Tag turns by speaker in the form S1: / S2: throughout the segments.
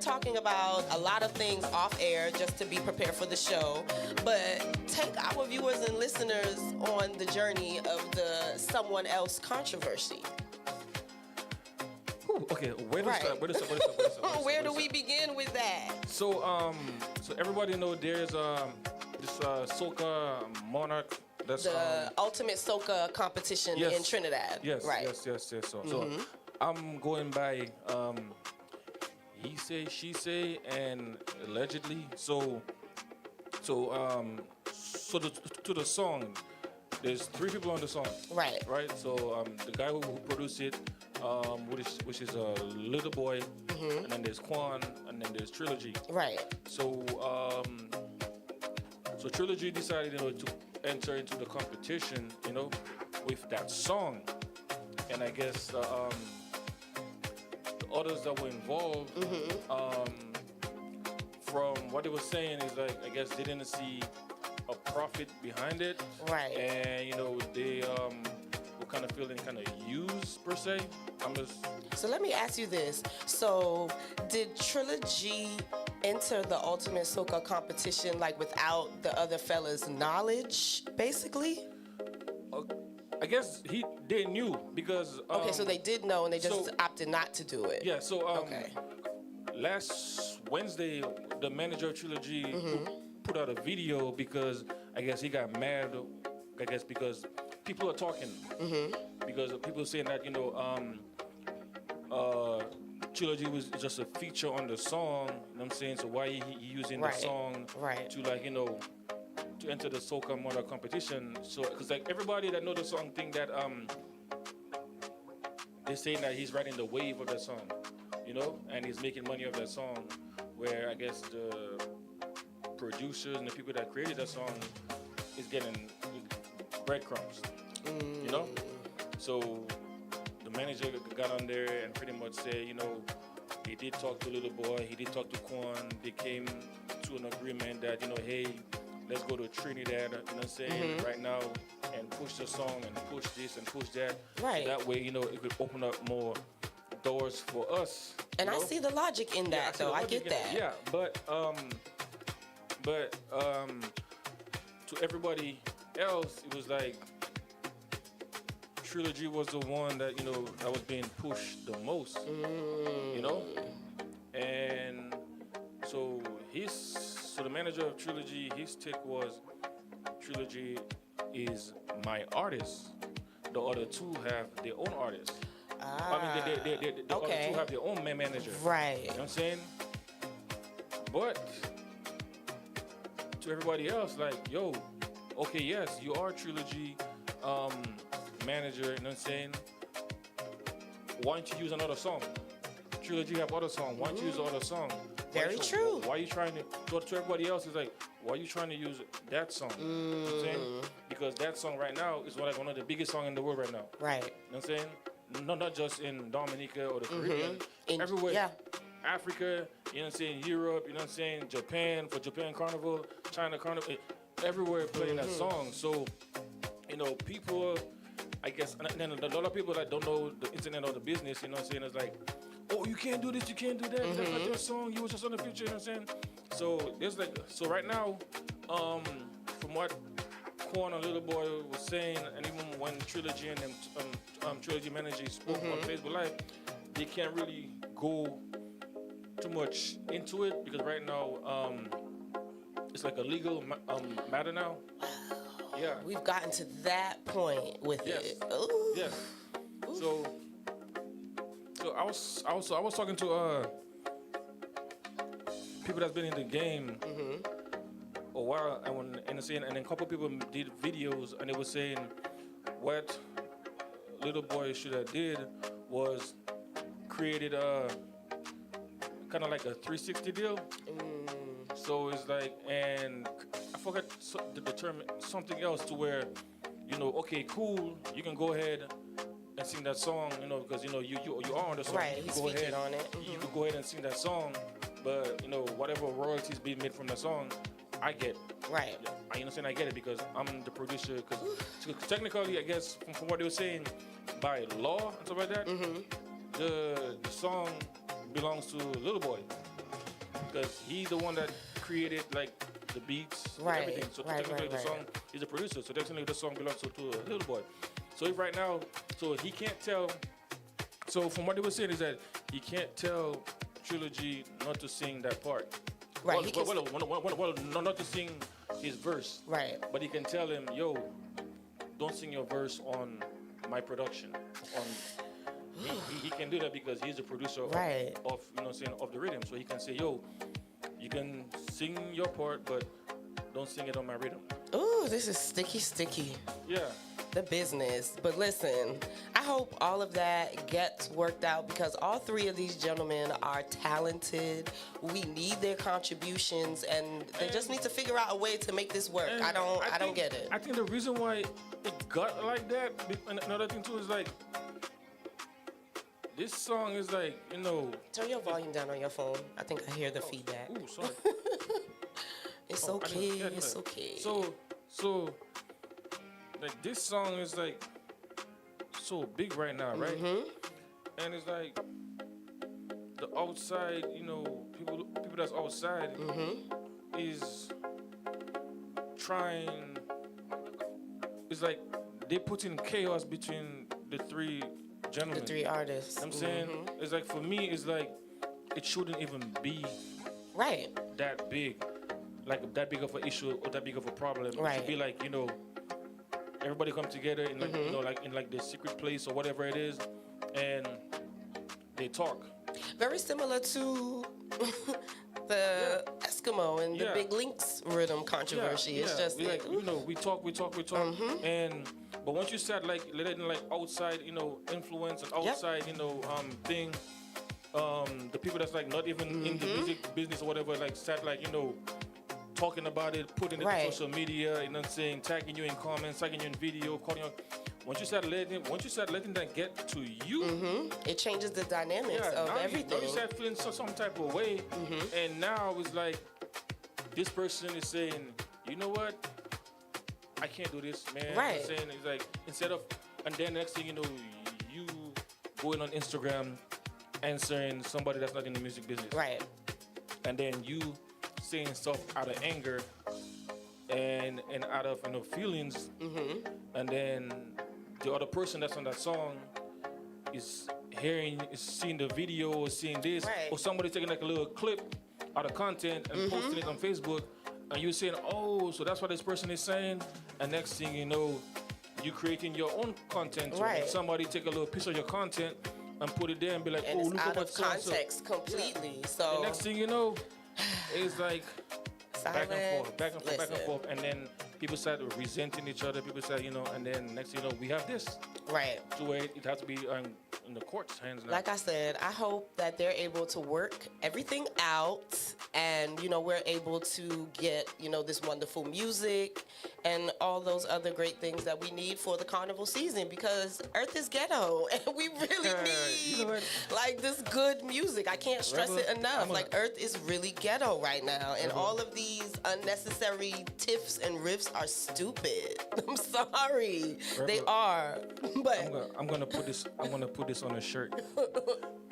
S1: talking about a lot of things off air just to be prepared for the show, but take our viewers and listeners on the journey of the someone else controversy.
S2: Okay, where to
S1: Right.
S2: start?
S1: Where do we begin with that?
S2: So everybody know there's this soca monarch that's
S1: The ultimate soca competition
S2: yes,
S1: in Trinidad.
S2: Yes,
S1: Right.
S2: yes. So I'm going by he say, she say, and allegedly. So to the song, there's 3 people on the song.
S1: Right.
S2: Right. So the guy who produced it, which is a little boy, and then there's Quan, and then there's Trilogy.
S1: Right.
S2: So so Trilogy decided, to enter into the competition, with that song, and I guess the others that were involved, from what they were saying is like, I guess they didn't see a profit behind it,
S1: Right.
S2: and they were kind of feeling kind of used per se.
S1: So let me ask you this. So did Trilogy enter the ultimate soca competition like without the other fellas' knowledge, basically?
S2: I guess they knew because
S1: Okay, so they did know and they just
S2: so-
S1: opted not to do it.
S2: yeah. So
S1: Okay.
S2: last Wednesday, the manager of Trilogy put out a video because I guess he got mad. I guess because people are talking. Because people saying that Trilogy was just a feature on the song. You know what I'm saying? So why he using
S1: Right,
S2: the song
S1: right.
S2: to to enter the soca model competition? So because like everybody that know the song think that they're saying that he's riding the wave of that song, and he's making money off that song. Where I guess the producers and the people that created that song is getting breadcrumbs, So the manager got on there and pretty much said, he did talk to Little Boy, he did talk to Quan, they came to an agreement that, hey, let's go to Trinidad, right now and push the song and push this and push that.
S1: Right.
S2: So that way, it could open up more doors for us.
S1: And I see the logic in that, though. I get that.
S2: Yeah, but to everybody else, it was like Trilogy was the one that that was being pushed the most, and so the manager of Trilogy, his take was Trilogy is my artist. The other 2 have their own artists. I mean, the other 2 have their own manager.
S1: Right.
S2: You know what I'm saying? But to everybody else, like, yo, okay, yes, you are Trilogy manager, you know what I'm saying? Why don't you use another song? Trilogy have other song. Why don't you use other song?
S1: Very true.
S2: Why are you trying to go to everybody else? Is like, why are you trying to use that song? You know what I'm saying? Because that song right now is one of the biggest songs in the world right now.
S1: Right.
S2: You know what I'm saying? Not just in Dominica or the Caribbean, everywhere.
S1: Yeah.
S2: Africa, you know what I'm saying? Europe, you know what I'm saying? Japan, for Japan Carnival, China Carnival, everywhere playing that song. So, people, I guess, and then a lot of people that don't know the internet or the business, you know what I'm saying? It's like, oh, you can't do this, you can't do that. That's not your song. You was just on the picture, you know what I'm saying? So there's so right now, from what Quan and Little Boy was saying, and even when Trilogy and them Trilogy manager spoke on Facebook Live, they can't really go too much into it because right now it's like a legal matter now. Yeah.
S1: We've gotten to that point with it. Ooh.
S2: Yes. So I was talking to people that's been in the game a while, and then a couple people did videos, and they were saying what Little Boy should have did was created a kind of like a 360 deal. So it's like, and I forgot the term, something else to where, okay, cool, you can go ahead and sing that song, because you are on the song.
S1: Right, he's featured on it.
S2: You could go ahead and sing that song, but whatever royalties being made from the song, I get.
S1: Right.
S2: I understand. I get it because I'm the producer. Because technically, I guess from what they were saying, by law and stuff like that, the song belongs to Little Boy. because he's the one that created like the beats,
S1: Right,
S2: everything. So
S1: right,
S2: technically,
S1: right,
S2: the song
S1: right.
S2: is a producer. So technically, the song belongs to a little boy. So if right now, so he can't tell. So from what they were saying is that he can't tell Trilogy not to sing that part.
S1: Right,
S2: Well,
S1: he can
S2: not to sing his verse.
S1: Right.
S2: But he can tell him, yo, don't sing your verse on my production. He can do that because he's the producer
S1: Right.
S2: of of the rhythm. So he can say, yo, you can sing your part, but don't sing it on my rhythm.
S1: Ooh, this is sticky.
S2: Yeah.
S1: The business. But listen, I hope all of that gets worked out because all three of these gentlemen are talented. We need their contributions, and they just need to figure out a way to make this work. I don't get it.
S2: I think the reason why it got like that, and another thing too, is like this song is like,
S1: Turn your volume down on your phone. I think I hear the feedback.
S2: Ooh, sorry.
S1: It's
S2: I
S1: okay.
S2: didn't- yeah,
S1: It's
S2: yeah.
S1: okay.
S2: So, like this song is like so big right now, right? And it's like the outside, people that's outside is trying. It's like they put in chaos between the three gentlemen.
S1: the three artists.
S2: I'm saying it's like for me, it's like it shouldn't even be
S1: Right.
S2: that big, like that big of an issue or that big of a problem. It
S1: Right.
S2: should be like everybody come together in like like in like the secret place or whatever it is, and they talk.
S1: Very similar to the Eskimo and the
S2: Yeah.
S1: Big Links rhythm controversy. It's just
S2: we like we talk, and but once you start like letting like outside influence and outside thing, the people that's like not even in the music business or whatever like start like talking about it, putting it
S1: Right.
S2: on social media, you know what I'm saying, tagging you in comments, tagging you in video, calling you. Once you start letting that get to you,
S1: it changes the dynamics of
S2: now
S1: everything.
S2: You start feeling some type of way, and now it's like this person is saying, you know what, I can't do this, man.
S1: Right.
S2: I'm saying it's like and then next thing you know, you going on Instagram answering somebody that's not in the music business,
S1: Right.
S2: and then you saying stuff out of anger and out of feelings, and then the other person that's on that song is seeing the video or seeing this,
S1: Right.
S2: or somebody taking like a little clip out of content and posting it on Facebook, and you're saying, oh, so that's what this person is saying, and next thing you know, you creating your own content,
S1: Right.
S2: and somebody take a little piece of your content and put it there and be like,
S1: And
S2: oh,
S1: it's
S2: look
S1: out
S2: at what
S1: of
S2: so-and-so.
S1: context completely.
S2: And
S1: So
S2: next thing you know, it's like back and
S1: silent.
S2: forth,
S1: Listen.
S2: and then people start resenting each other. People start, and then next thing you know, we have this
S1: Right.
S2: to where it has to be in the court's hands now.
S1: Like I said, I hope that they're able to work everything out and, we're able to get, this wonderful music and all those other great things that we need for the carnival season because Earth is ghetto and we really
S2: You know
S1: need
S2: what?
S1: like this good music. I can't stress
S2: Rebel,
S1: it enough.
S2: I'm gonna-
S1: Like Earth is really ghetto right now and all of these unnecessary tiffs and riffs are stupid. I'm sorry. They
S2: Rebel,
S1: are. But
S2: I'm gonna put this on a shirt.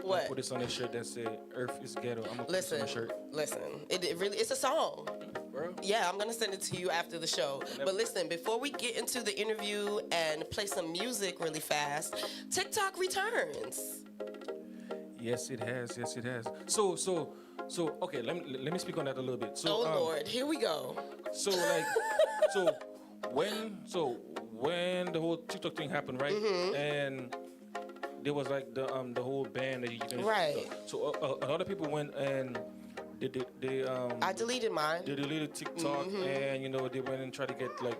S1: what?
S2: Put this on a shirt that say "Earth is ghetto." I'm gonna put this on
S1: Listen,
S2: a shirt.
S1: listen. It really, it's a song.
S2: Bro.
S1: Yeah, I'm gonna send it to you after the show. But listen, before we get into the interview and play some music really fast, TikTok returns.
S2: Yes, it has. Yes, it has. So okay. Let me speak on that a little bit. So,
S1: Oh Lord, here we go.
S2: So like, when the whole TikTok thing happened, right? And there was like the whole ban that you can.
S1: Right.
S2: So a lot of people went and they
S1: I deleted mine
S2: they deleted TikTok and they went and tried to get like.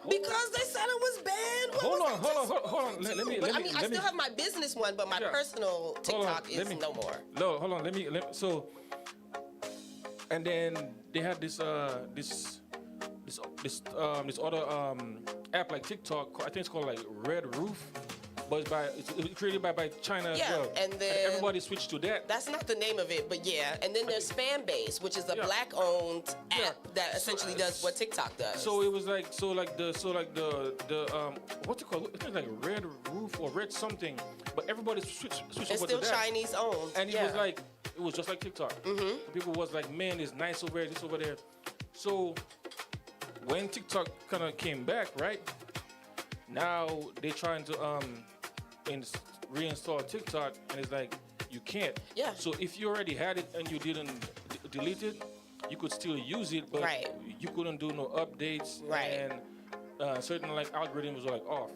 S1: because they said it was banned. What
S2: Hold
S1: was
S2: on,
S1: that
S2: hold on.
S1: just-
S2: Let me.
S1: But I mean, I still have my business one, but my
S2: Yeah.
S1: personal TikTok
S2: let
S1: is
S2: me-
S1: no more.
S2: No, hold on. Let me. So, and then they had this other app like TikTok. I think it's called like Red Roof. but it's created by China as well.
S1: and then
S2: everybody switched to that.
S1: That's not the name of it, but yeah. And then there's Fanbase, which is a black-owned app that essentially does what TikTok does.
S2: So it was like the what's it called? It's like Red Roof or Red something, but everybody switched
S1: it's
S2: over to
S1: still
S2: that.
S1: Chinese owned.
S2: And it was just like TikTok. People was like, man, it's nice over there, this over there. So when TikTok kind of came back, right? Now they're trying to reinstall TikTok, and it's like you can't.
S1: Yeah.
S2: So if you already had it and you didn't delete it, you could still use it, but you couldn't do no updates.
S1: Right.
S2: And certain like algorithms were like off.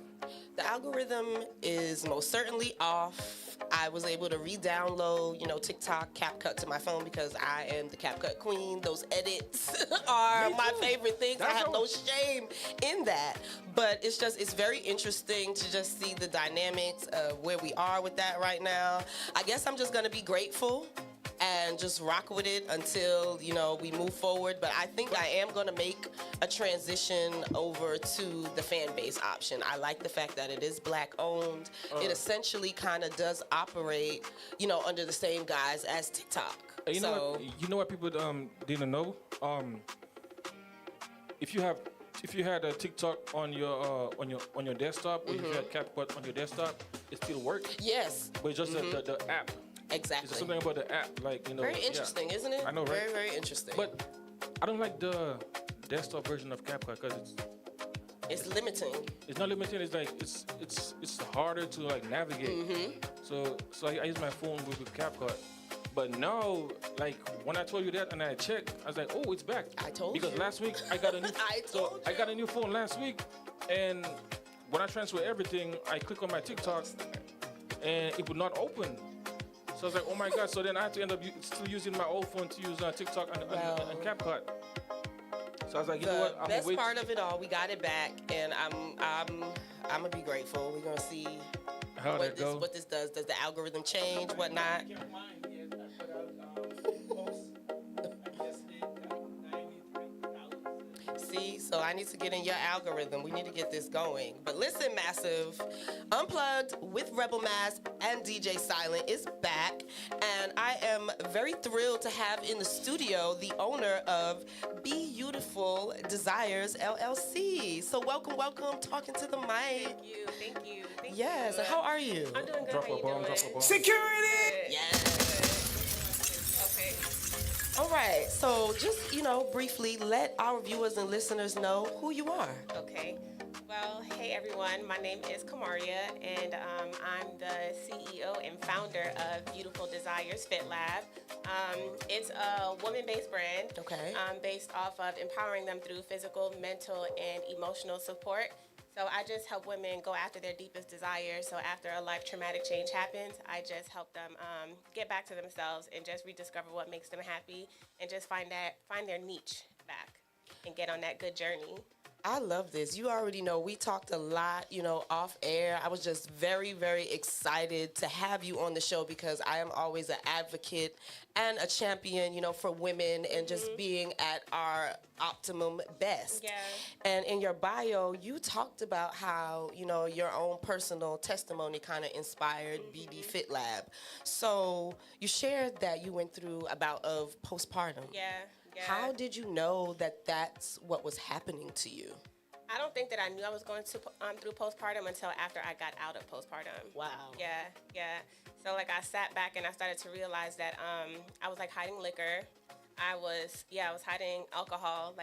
S1: The algorithm is most certainly off. I was able to re-download, TikTok CapCut to my phone because I am the CapCut queen. Those edits are my favorite things. I have no shame in that. But it's very interesting to just see the dynamics of where we are with that right now. I guess I'm just going to be grateful and just rock with it until, we move forward. But I think I am going to make a transition over to the Fanbase option. I like the fact that it is black owned. It essentially kind of does operate, under the same guise as TikTok.
S2: You know what people didn't know? If you had a TikTok on your desktop, or if you had CapCut on your desktop, it still works.
S1: Yes.
S2: But it's just the app.
S1: Exactly.
S2: It's something about the app,
S1: Very interesting, isn't it?
S2: I know, right?
S1: Very, very interesting.
S2: But I don't like the desktop version of CapCut because
S1: it's limiting.
S2: It's not limiting. It's like it's harder to like navigate. So I use my phone with CapCut. But now, like when I told you that and I checked, I was like, oh, it's back.
S1: I told
S2: you. Because last week I got a new. I got a new phone last week, and when I transfer everything, I click on my TikTok, and it would not open. So I was like, oh my God. So then I had to end up still using my old phone to use TikTok and CapCut. So I was like, you know what?
S1: The best part of it all, we got it back, and I'm gonna be grateful. We're gonna see what this does. Does the algorithm change? Whatnot? See, so I need to get in your algorithm. We need to get this going. But listen, Massive, Unplugged with Rebel Mass and DJ Silent is back, and I am very thrilled to have in the studio the owner of Beautiful Desires LLC. So welcome, talking to the mic.
S3: Thank you.
S1: Yes, and how are you?
S3: I'm doing good.
S2: Drop
S3: How
S2: a
S3: you
S2: bomb,
S3: doing?
S2: drop a bomb.
S1: Security! Yes.
S3: Okay.
S1: All right, so just, briefly let our viewers and listeners know who you are.
S3: Okay. Well, hey everyone. My name is Kamaria, and I'm the CEO and founder of Beautiful Desires Fit Lab. It's a woman-based brand.
S1: Okay.
S3: Based off of empowering them through physical, mental, and emotional support. So I just help women go after their deepest desires. So after a life traumatic change happens, I just help them get back to themselves and just rediscover what makes them happy and just find their niche back and get on that good journey.
S1: I love this. You already know we talked a lot, off air. I was just very, very excited to have you on the show because I am always an advocate and a champion, for women and just being at our optimum best.
S3: Yeah.
S1: And in your bio, you talked about how, your own personal testimony kind of inspired BD Fit Lab. So you shared that you went through a bout of postpartum.
S3: Yeah.
S1: How did you know that that's what was happening to you?
S3: I don't think that I knew I was going to through postpartum until after I got out of postpartum.
S1: Wow.
S3: Yeah. So I sat back and I started to realize that I was hiding liquor. I was hiding alcohol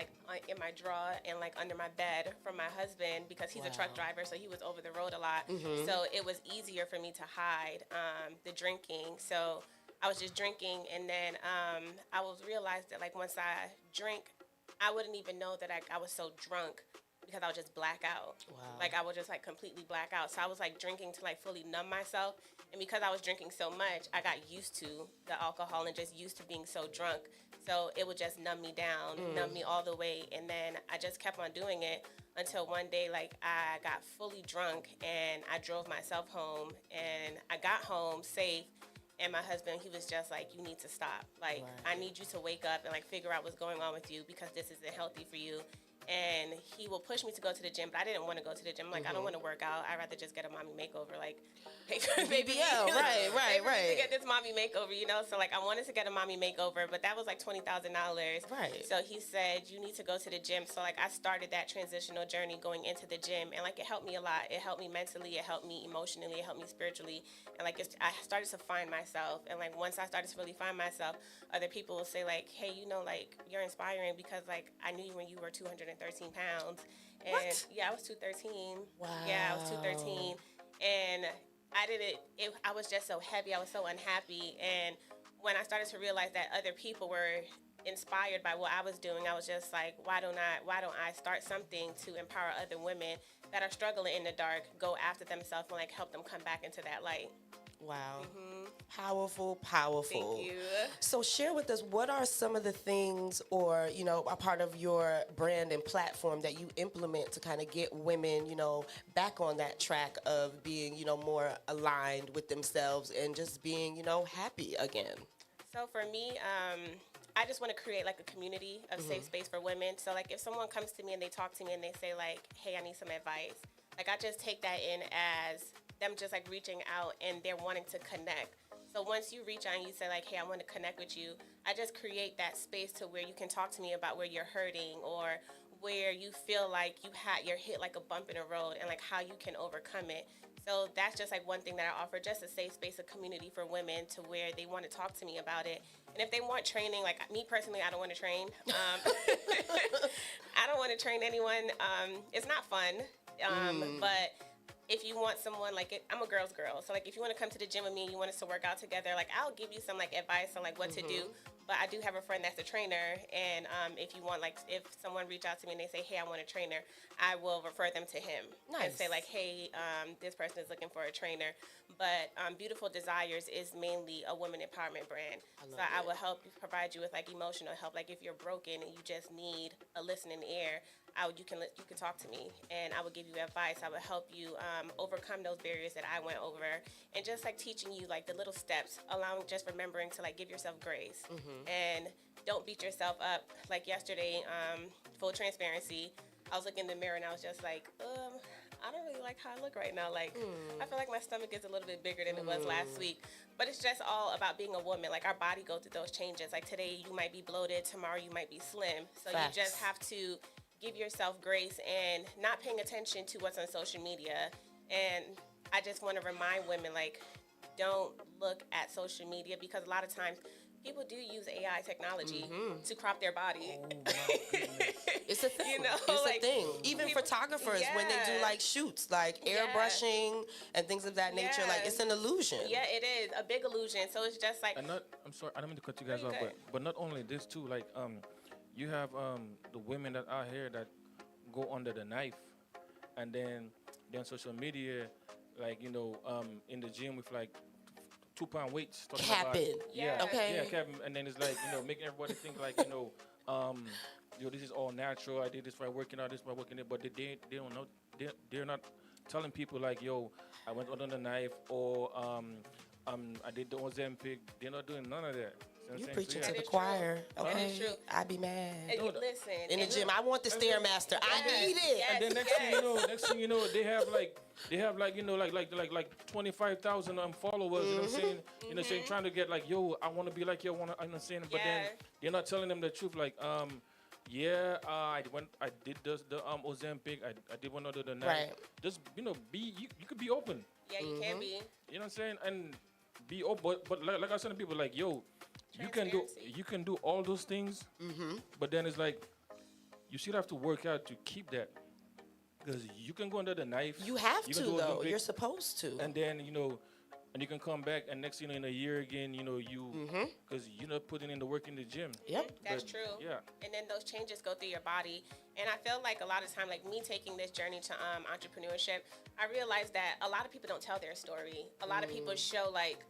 S3: in my drawer and under my bed from my husband because he's a truck driver, so he was over the road a lot. So it was easier for me to hide the drinking. So I was just drinking, and then I realized that once I drink, I wouldn't even know that I was so drunk because I would just black out.
S1: Wow.
S3: I would just completely black out. So I was drinking to fully numb myself, and because I was drinking so much, I got used to the alcohol and just used to being so drunk. So it would just numb me down, numb me all the way, and then I just kept on doing it until one day I got fully drunk and I drove myself home, and I got home safe. And my husband, he was just you need to stop. I need you to wake up and figure out what's going on with you because this isn't healthy for you. and he will push me to go to the gym, but I didn't want to go to the gym. Like, I don't want to work out. I'd rather just get a mommy makeover. Like, maybe
S1: Yeah, right.
S3: to get this mommy makeover, you know? So, like, I wanted to get a mommy makeover, but that was like $20,000.
S1: Right.
S3: So he said, you need to go to the gym. So, like, I started that transitional journey going into the gym, and, like, it helped me a lot. It helped me mentally. It helped me emotionally. It helped me spiritually. And, like, I started to find myself. And, like, once I started to really find myself, other people will say, like, hey, you know, like, you're inspiring because, like, I knew you when you were 213 pounds. And
S1: What?
S3: yeah, I was 213.
S1: Wow.
S3: Yeah, I was 213. And I didn't, I was just so heavy. I was so unhappy. And when I started to realize that other people were inspired by what I was doing, I was just like, why don't I start something to empower other women that are struggling in the dark, go after themselves, and, like, help them come back into that light.
S1: Wow. Powerful, powerful.
S3: Thank you.
S1: So share with us, what are some of the things, or, you know, a part of your brand and platform that you implement to kind of get women, you know, back on that track of being, you know, more aligned with themselves and just being, you know, happy again?
S3: So for me, I just want to create, like, a community of safe space for women. So, like, if someone comes to me and they talk to me and they say, like, hey, I need some advice, like, I just take that in as them just, like, reaching out and they're wanting to connect. So once you reach out and you say, like, hey, I want to connect with you, I just create that space to where you can talk to me about where you're hurting or where you feel like you're hit like a bump in the road, and, like, how you can overcome it. So that's just, like, one thing that I offer, just a safe space, a community for women to where they want to talk to me about it. And if they want training, like me personally, I don't want to train. I don't want to train anyone. It's not fun. But if you want someone, like, I'm a girl's girl. So, like, if you want to come to the gym with me and you want us to work out together, like, I'll give you some, like, advice on, like, what to do. But I do have a friend that's a trainer. And if you want, like, if someone reach out to me and they say, hey, I want a trainer, I will refer them to him.
S1: Nice.
S3: And say, like, hey, this person is looking for a trainer. But Beautiful Desires is mainly a women empowerment brand. I will help you, provide you with, like, emotional help. Like, if you're broken and you just need a listening ear, you can talk to me, and I will give you advice. I will help you overcome those barriers that I went over, and just, like, teaching you, like, the little steps, just remembering to, like, give yourself grace and don't beat yourself up. Like, yesterday, full transparency, I was looking in the mirror and I was just like, I don't really like how I look right now. Like, I feel like my stomach is a little bit bigger than it was last week. But it's just all about being a woman. Like, our body goes through those changes. Like, today you might be bloated, tomorrow you might be slim. So
S1: Facts.
S3: you just have to give yourself grace and not paying attention to what's on social media. And I just want to remind women, like, don't look at social media, because a lot of times people do use AI technology to crop their body.
S1: It's a thing.
S3: You know,
S1: it's
S3: like,
S1: a thing. Even
S3: people-
S1: photographers, when they do,
S3: Yeah.
S1: like, shoots, like airbrushing and things of that nature, like, it's an illusion.
S3: Yeah, it is a big illusion. So it's just like,
S2: And I'm sorry, I don't mean to cut you guys
S3: No,
S2: off,
S3: you're
S2: but not only this too, like you have the women that are here that go under the knife, and then they're on social media, like, you know, in the gym with, like, 2-pound weights. talking about-
S1: Capping.
S3: Yeah.
S1: Okay.
S2: Yeah, capping, and then it's like, you know, making everybody think, like, you know, this is all natural. I did this by working out, this by working it, but they don't know. They're not telling people, like, yo, I went under the knife, or I did the Ozempic. They're not doing none of that. You know what I'm
S1: You
S2: saying?
S1: preaching
S2: So,
S1: to
S2: yeah.
S1: the
S3: is true.
S1: choir.
S3: That
S1: Okay.
S3: is true.
S1: I'd be mad.
S3: and
S2: No,
S3: you listen.
S1: In the
S3: and
S1: gym, I want the Stairmaster. I
S3: Yes.
S1: need it.
S3: Yes.
S2: And then next thing you know, they have like you know like 25,000 followers. You know what I'm saying? You know, saying, trying to get, like, yo, I want to be like you. You know what I'm saying? But then
S3: Yeah.
S2: they're not telling them the truth. Like, I did the Ozempic. I did one under the night.
S1: Right.
S2: Just, you know, you could be open.
S3: Yeah, you can be.
S2: You know what I'm saying? And be open. But like I said to people, like, yo,
S3: Transparency.
S2: you can do all those things. But then it's like, you still have to work out to keep that. Because you can go under the knife.
S1: You have
S2: you
S1: to,
S2: can do
S1: though.
S2: Olympic,
S1: You're supposed to.
S2: and then, you know, and you can come back, and next, you know, in a year again, you know, because you're not putting in the work in the gym.
S1: Yep.
S3: That's
S2: But,
S3: true.
S2: yeah.
S3: And then those changes go through your body. And I feel like a lot of time, like me taking this journey to entrepreneurship, I realized that a lot of people don't tell their story. A lot of people show, like,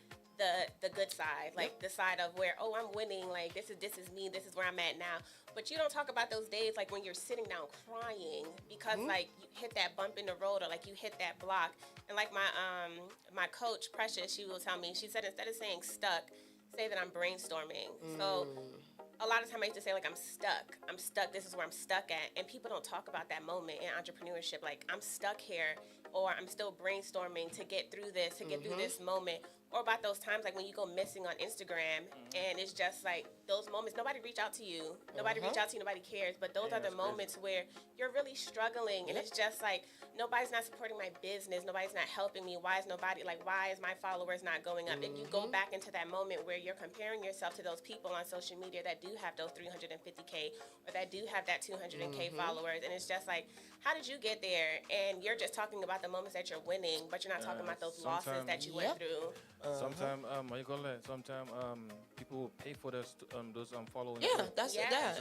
S3: the good side, like the side of where, oh, I'm winning, like this is me, this is where I'm at now. But you don't talk about those days, like when you're sitting down crying because like you hit that bump in the road, or like you hit that block. And like my coach Precious, she will tell me, she said, instead of saying stuck, say that I'm brainstorming. So a lot of time I used to say, like, I'm stuck, this is where I'm stuck at, and people don't talk about that moment in entrepreneurship, like, I'm stuck here, or I'm still brainstorming to get through this, through this moment, or about those times, like, when you go missing on Instagram, and it's just, like, those moments, nobody reach out to you, nobody cares, but those are the moments where you're really struggling, and it's just, like, nobody's not supporting my business, nobody's not helping me, why is my followers not going up, and you go back into that moment where you're comparing yourself to those people on social media that do have those 350K, or that do have that 200K followers, and it's just, like, how did you get there? And you're just talking about the moments that you're winning, but you're not talking about those losses that you went through.
S2: Sometimes, what you call that? Sometimes people will pay for those following.
S1: Yeah, that's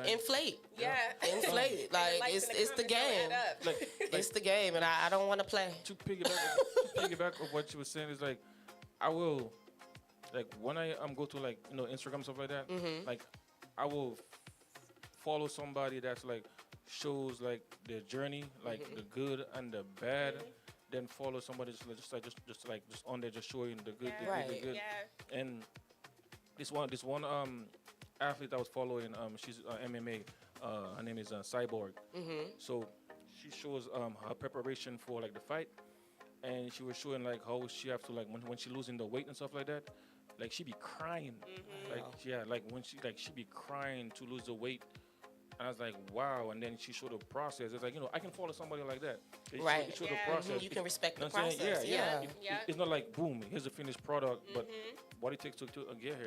S1: inflate.
S3: Yeah.
S1: Inflate. Like it's the game.
S2: Like,
S1: It's the game, and I don't want to play.
S2: To piggyback of what you were saying is like, I will, like when I go to like Instagram stuff like that, like I will follow somebody that's like shows like their journey, like the good and the bad. Then follow somebody just on there just showing the good, the good.
S3: Yeah.
S2: And this one athlete I was following, she's MMA. Her name is Cyborg. So she shows her preparation for like the fight, and she was showing like how she have to like when she losing the weight and stuff like that, like she be crying, like when she be crying to lose the weight. And I was like, wow. And then she showed the process. It's like, I can follow somebody like that. It showed the process.
S1: You can respect the
S2: saying?
S1: process.
S2: Yeah. It's not like, boom, here's a finished product, but what it takes to get here. You know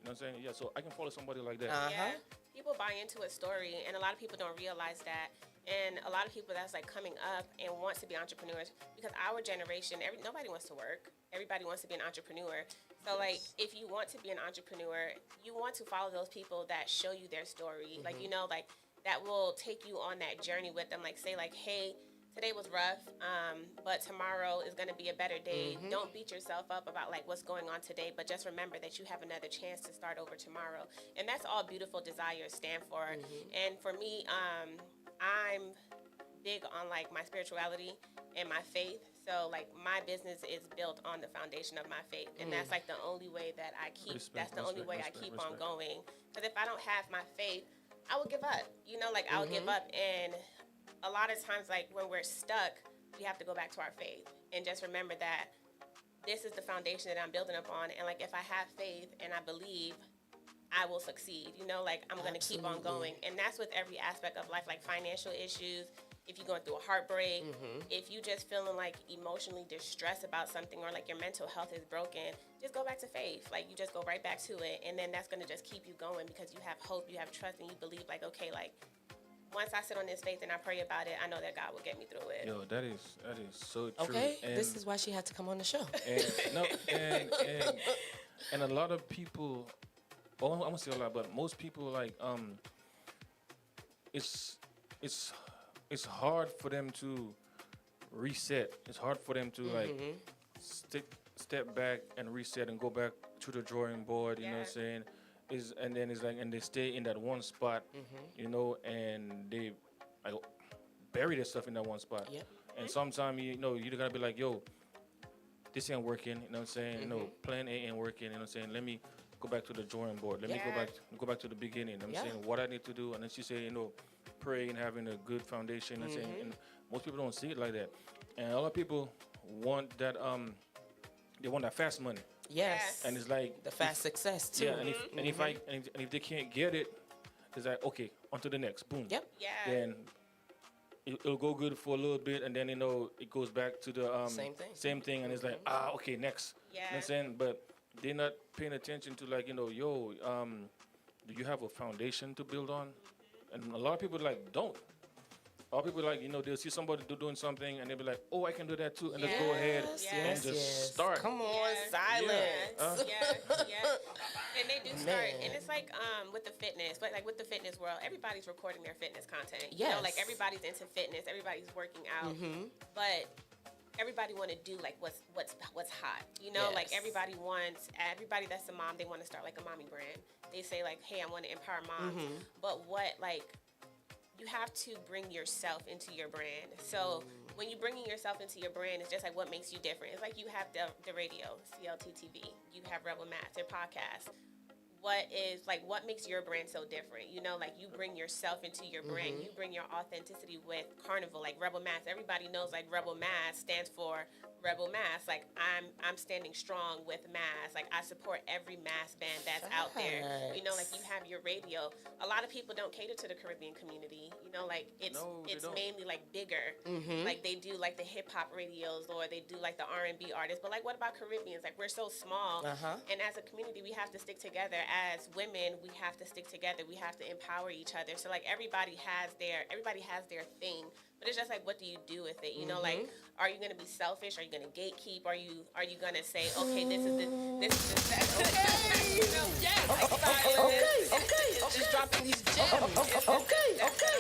S2: what I'm saying? Yeah, so I can follow somebody like that.
S3: Yeah. People buy into a story, and a lot of people don't realize that. And a lot of people that's like coming up and wants to be entrepreneurs, because our generation, nobody wants to work. Everybody wants to be an entrepreneur. So like, if you want to be an entrepreneur, you want to follow those people that show you their story. Like, like that will take you on that journey with them. Like say like, hey, today was rough, but tomorrow is going to be a better day. Don't beat yourself up about like what's going on today, but just remember that you have another chance to start over tomorrow. And that's all Beautiful Desires stand for. And for me, I'm big on like my spirituality and my faith. So like my business is built on the foundation of my faith, and that's like the only way that I keep. That's the only way I keep on going. Because if I don't have my faith, I will give up. Like I'll give up. And a lot of times, like when we're stuck, we have to go back to our faith and just remember that this is the foundation that I'm building upon. And like if I have faith and I believe, I will succeed. Like I'm going to keep on going. And that's with every aspect of life, like financial issues. If you're going through a heartbreak, if you just feeling like emotionally distressed about something, or like your mental health is broken, just go back to faith. Like you just go right back to it. And then that's going to just keep you going, because you have hope, you have trust, and you believe like, okay, like once I sit on this faith and I pray about it, I know that God will get me through it.
S2: Yo, that is so true.
S1: Okay,
S2: and
S1: this is why she had to come on the show.
S2: And a lot of people, well, I won't say a lot, but most people like it's hard for them to reset. It's hard for them to like step back and reset and go back to the drawing board. You know what I'm saying? And they stay in that one spot. And they like bury their stuff in that one spot.
S1: Yep.
S2: And sometimes you gotta be like, yo, this ain't working. You know what I'm saying? No, plan A ain't working. You know what I'm saying? Let me go back to the drawing board. Let me go back to the beginning. I'm saying what I need to do. And then she say, pray and having a good foundation. And saying, and most people don't see it like that. And a lot of people want that they want that fast money.
S1: Yes.
S2: And it's like
S1: the fast success too.
S2: Yeah, and if they can't get it, it's like, okay, on to the next. Boom.
S1: Yep.
S3: Yeah.
S2: Then it'll go good for a little bit, and then it goes back to the same thing, and it's like, okay, next.
S3: Yeah.
S2: You know what I'm saying? But they're not paying attention to like, do you have a foundation to build on? And a lot of people don't. A lot of people they'll see somebody doing something and they'll be like, oh, I can do that too, and let's go ahead and just start.
S1: Come on, silence.
S3: Yeah. And they do start, and it's like with the fitness, but like with the fitness world, everybody's recording their fitness content.
S1: Yes.
S3: Like everybody's into fitness, everybody's working out, but everybody want to do like what's hot. Like everybody that's a mom, they want to start like a mommy brand. They say like, hey, I want to empower moms, but you have to bring yourself into your brand. So when you're bringing yourself into your brand, it's just like what makes you different. It's like you have the radio, CLT TV. You have Rebel Matt, their podcast. what makes your brand so different? You know, like you bring yourself into your brand, you bring your authenticity with Carnival, like Rebel Mass. Everybody knows like Rebel Mass stands for Rebel Mass. Like I'm standing strong with Mass. Like I support every Mass band that's out there. You know, like you have your radio. A lot of people don't cater to the Caribbean community. You know, like it's mainly like bigger. Like they do like the hip hop radios or they do like the R&B artists. But like what about Caribbeans? Like we're so small, and as a community we have to stick together. As women, we have to stick together. We have to empower each other. So like everybody has their thing, but it's just like what do you do with it? You know, like are you gonna be selfish? Are you gonna gatekeep? Are you gonna say okay, this is the okay, you know, yes, like okay,
S1: just dropping these gems.
S3: That's what I'm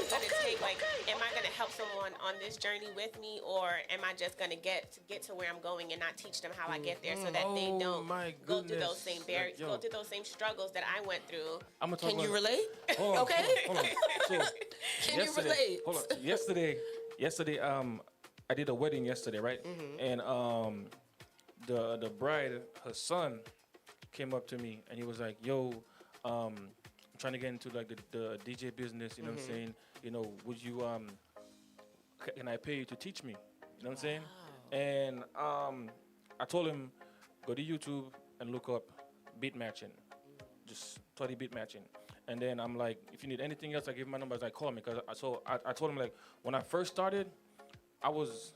S3: gonna take. Like, am I gonna help someone on this journey with me, or am I just gonna get to where I'm going and not teach them how I get there, so that they don't go through those same barriers, go through those same struggles that I went through?
S1: Can you relate?
S2: Hold on,
S1: okay.
S2: Hold on. So,
S1: Can you relate?
S2: Hold on. Yesterday, I did a wedding yesterday, right? And the bride, her son, came up to me and he was like, "Yo, I'm trying to get into like the DJ business. You know what I'm saying? You know, would you can I pay you to teach me? You know what I'm saying?" And I told him, go to YouTube and look up beat matching, just study beat matching. And then I'm like, if you need anything else, I give him my number. I was like, call me. I told him, like, when I first started, I was,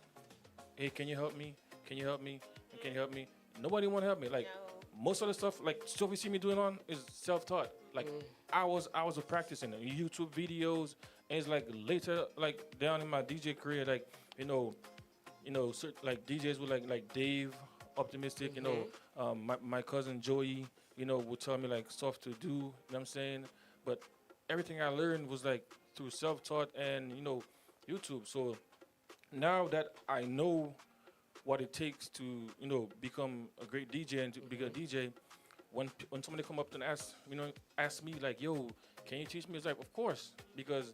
S2: hey, can you help me? Can you help me? Can you help me? Nobody want to help me. Like, most of the stuff, like, stuff you see me doing on is self-taught. Like, I was practicing YouTube videos. And it's like later, like, down in my DJ career, like, you know, like DJs with like Dave, Optimistic, you know, my cousin Joey, you know, would tell me like stuff to do, you know what I'm saying? But everything I learned was like through self-taught and, you know, YouTube. So now that I know what it takes to, you know, become a great DJ and to be a DJ, when somebody come up and ask me like, yo, can you teach me? It's like, of course, because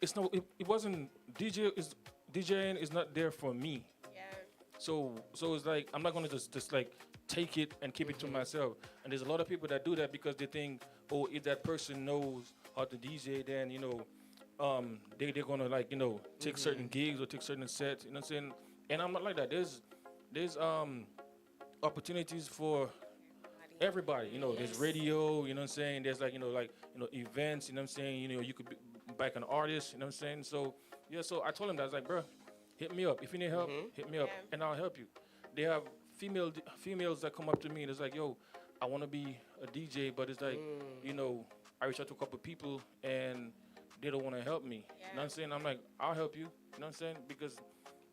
S2: it wasn't DJing is not there for me.
S3: Yeah.
S2: So it's like I'm not gonna just like take it and keep it to myself. And there's a lot of people that do that because they think, oh, if that person knows how to DJ, then you know, they're gonna like, you know, take certain gigs or take certain sets. You know what I'm saying? And I'm not like that. There's opportunities for everybody. You know, there's radio. You know what I'm saying? There's like, you know, events. You know what I'm saying? You know, you could back an artist. You know what I'm saying? So yeah. So I told him that. I was like, bro, hit me up if you need help. Hit me up, and I'll help you. They have females that come up to me and it's like, yo, I want to be a DJ, but it's like, you know, I reach out to a couple of people and they don't want to help me. You know what I'm saying? I'm like, I'll help you. You know what I'm saying? Because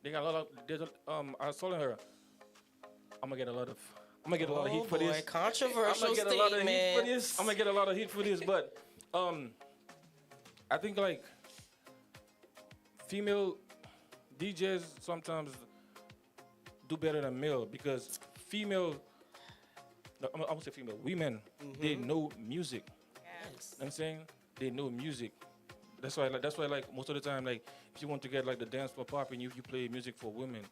S2: they got a lot of. I was telling her, I'm gonna get a lot of heat for this.
S1: Controversial
S2: I'm gonna get
S1: statement.
S2: a lot of heat for this. I'm gonna get a lot of heat for this, but I think like female DJs sometimes do better than male because female. I won't say female. Women, they know music.
S3: Yes.
S2: You know what I'm saying? They know music. That's why like most of the time, like if you want to get like the dance floor popping, you play music for women.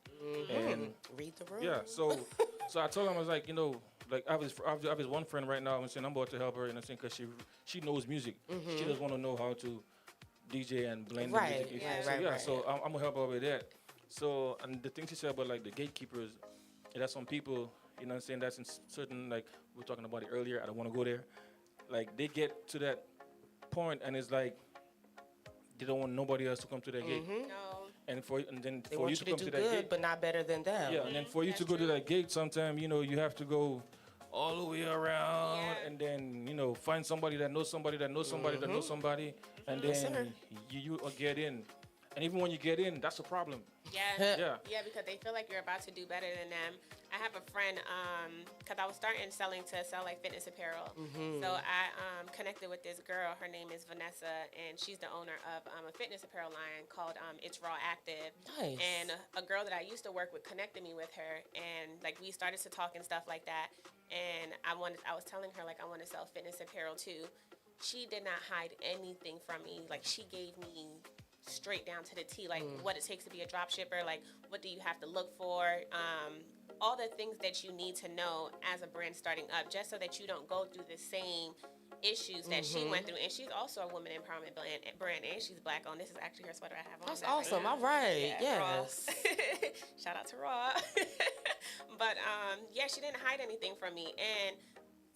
S2: And
S1: read the room.
S2: yeah, so I told him, I was like, you know, like I have this one friend right now. I'm saying I'm about to help her, and I'm saying because she knows music. She just want to know how to DJ and blend the music. So I'm gonna help her with that. So and the thing she said about like the gatekeepers, that's some people. You know what I'm saying? That's in certain, like, we were talking about it earlier. I don't want to go there. Like, they get to that point, and it's like, they don't want nobody else to come to their gate.
S3: No.
S2: And then
S1: They
S2: for
S1: want
S2: you to come
S1: do
S2: to that
S1: good,
S2: gate.
S1: but not better than them.
S2: Yeah, and then for you to go to that gate, sometimes, you know, you have to go all the way around and then, you know, find somebody that knows somebody that knows somebody that knows somebody. And then you get in. And even when you get in, that's a problem.
S3: Yeah, because they feel like you're about to do better than them. I have a friend, because I was starting to sell like fitness apparel. So I connected with this girl. Her name is Vanessa, and she's the owner of a fitness apparel line called It's Raw Active.
S1: Nice.
S3: And a girl that I used to work with connected me with her, and like we started to talk and stuff like that. And I was telling her like I want to sell fitness apparel too. She did not hide anything from me. Like she gave me straight down to the T, like what it takes to be a drop shipper, like what do you have to look for, all the things that you need to know as a brand starting up, just so that you don't go through the same issues that she went through. And she's also a woman empowerment brand, and she's black owned. This is actually her sweater I have on.
S1: That's
S3: that right
S1: awesome.
S3: now.
S1: All right.
S3: Raw.
S1: Yes.
S3: Shout out to Raw. But yeah, she didn't hide anything from me. And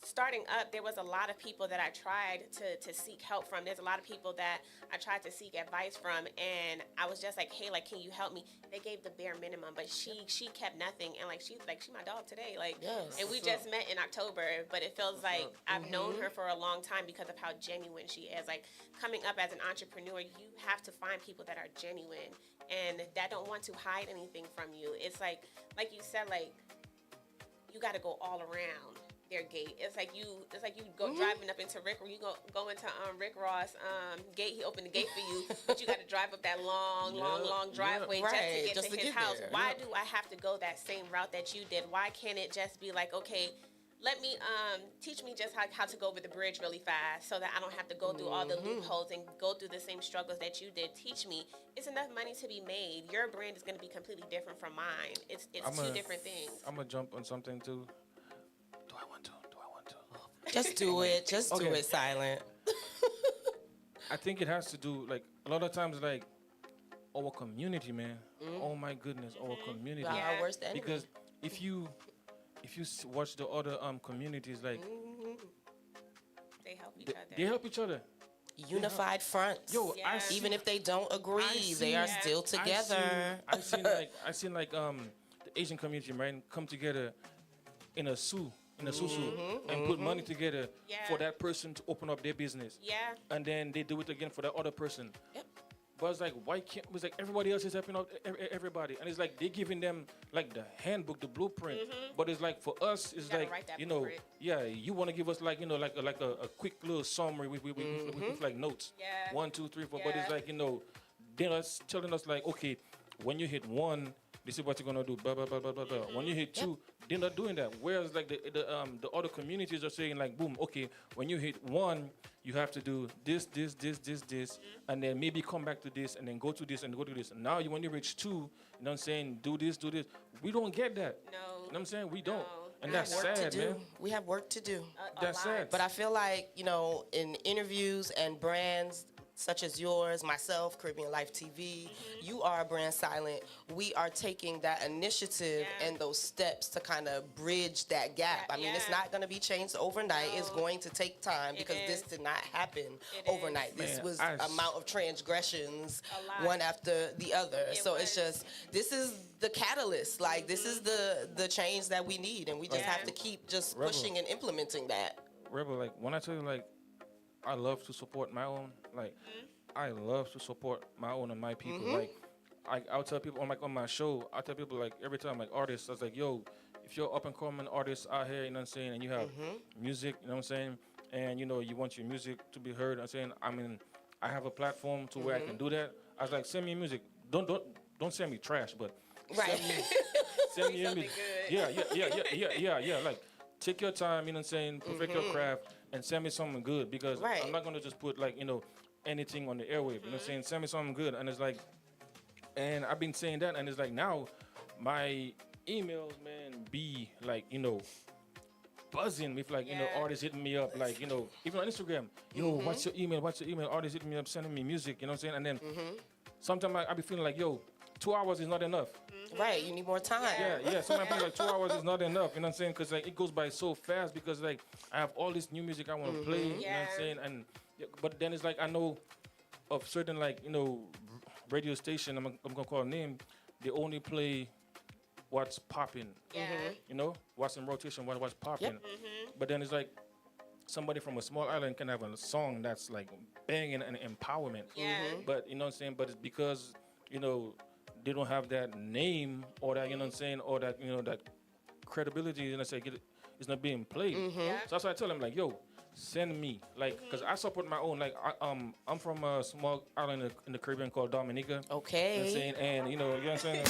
S3: starting up, there was a lot of people that I tried to seek help from. There's a lot of people that I tried to seek advice from, and I was just like, hey, like, can you help me? They gave the bare minimum, but she kept nothing. And like she's my dog today. Like,
S1: Yes.
S3: and we just met in October, but it feels like I've known her for a long time because of how genuine she is. Like, coming up as an entrepreneur, you have to find people that are genuine and that don't want to hide anything from you. It's like you said, like, you got to go all around their gate. It's like you go driving up into Rick, or you go into Rick Ross gate. He opened the gate for you, but you got to drive up that long driveway
S1: Right,
S3: just to get to his house.
S1: there.
S3: Why do I have to go that same route that you did? Why can't it just be like, okay, let me teach me just how to go over the bridge really fast, so that I don't have to go through all the loopholes and go through the same struggles that you did. Teach me. It's enough money to be made. Your brand is going to be completely different from mine. It's two different things.
S2: I'm gonna jump on something too. Do I want to?
S1: Just do it. Just do it, Silent.
S2: I think it has to do, like, a lot of times, like, our community, man. Oh my goodness, our community.
S1: Our worst enemy.
S2: Because if you watch the other communities, like,
S3: They help each other.
S2: they help each other.
S1: Unified fronts.
S2: Yo,
S3: Yeah.
S1: Even if they don't agree, they are still together.
S2: I seen like the Asian community, right, come together in a susu and put money together for that person to open up their business.
S3: Yeah.
S2: And then they do it again for that other person.
S1: Yep.
S2: But it's like, why can't? It's like everybody else is helping out everybody, and it's like they giving them like the handbook, the blueprint. But it's like for us, it's
S3: gotta
S2: like,
S3: write that
S2: you know,
S3: blueprint.
S2: yeah, you want to give us like, you know, like a quick little summary with like notes.
S3: Yeah.
S2: 1, 2, 3, 4. But it's like, you know, they're telling us like, okay, when you hit 1, this is what you're gonna do. Blah blah blah blah blah. When you hit 2, they're not doing that. Whereas like the other communities are saying like, boom, okay, when you hit 1, you have to do this, and then maybe come back to this, and then go to this, and go to this. And now when you reach 2, you know what I'm saying, do this. We don't get that.
S3: No.
S2: You know what I'm saying? We don't. And
S3: We
S2: that's
S3: have work to
S2: sad, man.
S1: We have work to do.
S2: That's sad.
S1: But I feel like, you know, in interviews and brands such as yours, myself, Caribbean Life TV, you are a brand, Silent. We are taking that initiative and those steps to kind of bridge that gap. I mean, it's not going to be changed overnight. It's going to take time because this did not happen overnight. This was amount of transgressions, one after the other. So it's just, this is the catalyst. Like, this is the change that we need, and we just have to keep just pushing and implementing that.
S2: Rebel, like, when I tell you, like, I love to support my own. Like, I love to support my own and my people. Like, I'll tell people on my show. I tell people like every time, like artists, I was like, yo, if you're up and coming artists out here, you know what I'm saying, and you have music, you know what I'm saying, and you know you want your music to be heard. I'm saying, I mean, I have a platform to where I can do that. I was like, send me music. Don't send me trash, but send me your music. Yeah. Like, take your time, you know what I'm saying, perfect your craft, and send me something good, because I'm not going to just put, like, you know, anything on the airwave, you know what I'm saying? Send me something good. And it's like, and I've been saying that, and it's like now my emails, man, be like, you know, buzzing with, like, you know, artists hitting me up, like, you know, even on Instagram, yo, what's your email? Artists hitting me up, sending me music, you know what I'm saying? And then sometimes I be feeling like, yo, 2 hours is not enough.
S1: Right, you need more time.
S2: Yeah. Sometimes I feel like 2 hours is not enough, you know what I'm saying? Because, like, it goes by so fast, because, like, I have all this new music I want to play, you know what I'm saying? And but then it's like, I know of certain, like, you know, radio station, I'm going to call a name, they only play what's popping, you know, what's in rotation, what's popping. But then it's like, somebody from a small island can have a song that's, like, banging and empowerment. But, you know what I'm saying? But it's because, you know, they don't have that name, or that, you know what I'm saying, or that, you know, that credibility, you know, say it's not being played. So that's why I tell them, like, yo, send me, like, because I support my own. Like, I'm from a small island in the Caribbean called Dominica.
S1: Okay.
S2: You know what I'm saying? And, you know what I'm saying?